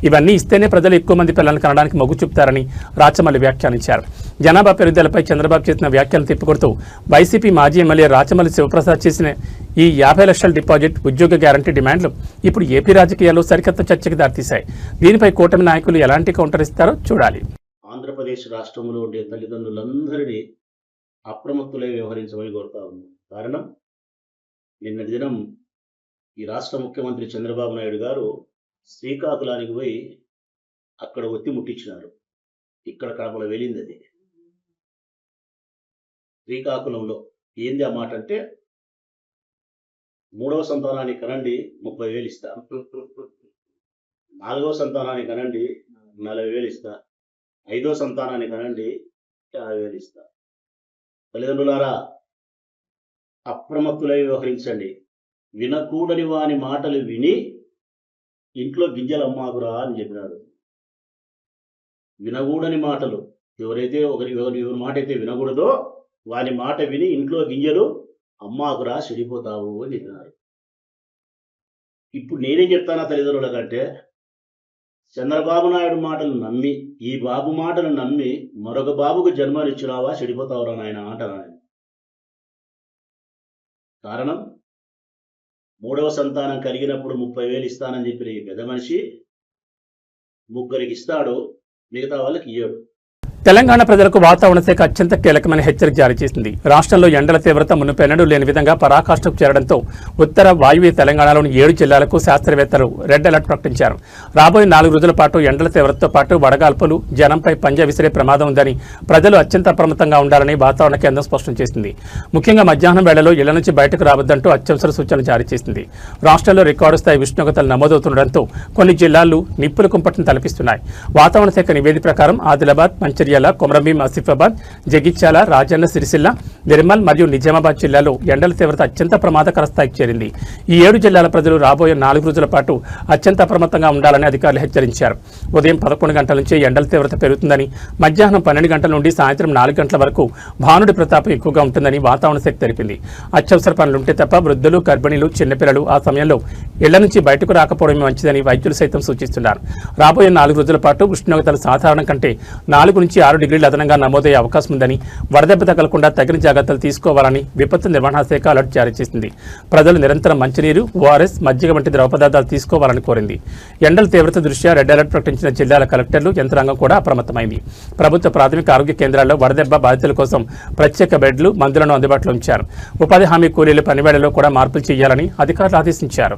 ఇవన్నీ ఇస్తేనే ప్రజలు ఎక్కువ మంది పిల్లలను కనడానికి మొగ్గు చూపుతారని రాచమల్లి వ్యాఖ్యానించారు. జనాభా పెరుగుదలపై చంద్రబాబు చేసిన వ్యాఖ్యలు తిప్పికొడుతూ వైసీపీ మాజీ ఎమ్మెల్యే రాచమల్లి శివప్రసాద్ చేసిన ఈ 50 లక్షల డిపాజిట్, ఉద్యోగ గ్యారంటీ డిమాండ్లు ఇప్పుడు ఏపీ రాజకీయాల్లో సరికొత్త చర్చకు దారితీశాయి. దీనిపై కూటమి నాయకులు ఎలాంటి కౌంటర్ ఇస్తారో చూడాలి. ఆంధ్రప్రదేశ్ రాష్ట్రంలో ఉండే తల్లిదండ్రులందరినీ అప్రమత్తులై వ్యవహరించమని కోరుతా ఉంది. కారణం, నిన్నటి దినం ఈ రాష్ట్ర ముఖ్యమంత్రి చంద్రబాబు నాయుడు గారు శ్రీకాకుళానికి పోయి అక్కడ ఒత్తి ముట్టించినారు. ఇక్కడ కడపలో వెళ్ళింది అది. శ్రీకాకుళంలో ఏంది ఆ మాట అంటే, 3వ సంతానానికి కనండి 30,000 ఇస్తా, 4వ సంతానానికి కనండి 40,000 ఇస్తా, 5వ సంతానానికి కనండి 50,000 ఇస్తా. తల్లిదండ్రులారా, అప్రమత్తులై వ్యవహరించండి. వినకూడని వాని మాటలు విని ఇంట్లో గింజలు అమ్మాకురా అని చెప్పినారు. వినకూడని మాటలు, ఎవరి మాట అయితే వినకూడదో వాని మాట విని ఇంట్లో గింజలు అమ్మాకురా, చెడిపోతావు అని చెప్పినారు. ఇప్పుడు నేనేం చెప్తానా తల్లిదండ్రుల కంటే, చంద్రబాబు నాయుడు మాటలు నమ్మి, ఈ బాబు మాటలు నమ్మి మరొక బాబుకు జన్మనిచ్చినావా, చెడిపోతావురా నాయన అంటారు. కారణం మూడవ సంతానం కలిగినప్పుడు 30,000 ఇస్తానని చెప్పిన ఈ పెద్ద మనిషి ముగ్గురికి ఇస్తాడు, మిగతా వాళ్ళకి ఇయ్యడు. తెలంగాణ ప్రజలకు వాతావరణ శాఖ అత్యంత కీలకమైన హెచ్చరిక జారీ చేసింది. రాష్ట్రంలో ఎండల తీవ్రత మునుపెన్నడూ లేని విధంగా పరాకాష్ఠకు చేరడంతో ఉత్తర వాయువ్య తెలంగాణలోని 7 జిల్లాలకు శాస్త్రవేత్తలు రెడ్ అలర్ట్ ప్రకటించారు. రాబోయే 4 రోజుల పాటు ఎండల తీవ్రతతో పాటు వడగాల్పులు, జనంపై పంజా విసిరే ప్రమాదం ఉందని ప్రజలు అత్యంత అప్రమత్తంగా ఉండాలని వాతావరణ కేంద్రం స్పష్టం చేసింది. ముఖ్యంగా మధ్యాహ్నం వేళలో ఇళ్ల నుంచి బయటకు రావద్దంటూ అత్యవసర సూచనలు జారీ చేసింది. రాష్ట్రంలో రికార్డు స్థాయి ఉష్ణోగ్రతలు నమోదవుతుండటంతో కొన్ని జిల్లాలు నిప్పుల కుంపటిని తలపిస్తున్నాయి. వాతావరణ శాఖ నివేదిక ప్రకారం ఆదిలాబాద్, మంచిర్యాల, కొమరంభీం, ఆసిఫాబాద్, జగిత్యాల, రాజన్న సిరిసిల్ల, నిర్మల్ మరియు నిజామాబాద్ జిల్లాలో ఎండల తీవ్రత అత్యంత ప్రమాదకర స్థాయికి చేరింది. ఈ 7 జిల్లాల ప్రజలు రాబోయే 4 రోజుల పాటు అత్యంత అప్రమత్తంగా ఉండాలని అధికారులు హెచ్చరించారు. ఉదయం 11 గంటల నుంచి ఎండల తీవ్రత పెరుగుతుందని, మధ్యాహ్నం 12 గంటల నుండి సాయంత్రం 4 గంటల వరకు భానుడి ప్రతాపం ఎక్కువగా ఉంటుందని వాతావరణ శాఖ తెలిపింది. అత్యవసర పనులుంటే తప్ప వృద్ధులు, గర్భిణీలు, చిన్నపిల్లలు ఆ సమయంలో ఇళ్ల నుంచి బయటకు రాకపోవడమే మంచిదని వైద్యులు సైతం సూచిస్తున్నారు. రాబోయే 4 రోజుల పాటు ఉష్ణోగ్రతలు సాధారణం కంటే 4 నుంచి 6 డిగ్రీలు అదనంగా నమోదయ్యే అవకాశం ఉందని, వడదెబ్బ తగలకుండా తగిన జాగ్రత్తలు తీసుకోవాలని విపత్తు నిర్వహణ శాఖ అలర్ట్ జారీ చేసింది. ప్రజలు నిరంతరం మంచినీరు, ఓఆర్ఎస్, మజ్జిగ వంటి ద్రవ పదార్థాలు తీసుకోవాలని కోరింది. ఎండల తీవ్రత దృష్ట్యా రెడ్ అలర్ట్ ప్రకటించిన జిల్లాల కలెక్టర్లు, యంత్రాంగం కూడా అప్రమత్తమైంది. ప్రభుత్వ ప్రాథమిక ఆరోగ్య కేంద్రాల్లో వడదెబ్బ బాధితుల కోసం ప్రత్యేక బెడ్లు, మందులను అందుబాటులో ఉంచారు. ఉపాధి హామీ కూలీల పనివేళలో కూడా మార్పులు చేయాలని అధికారులు ఆదేశించారు.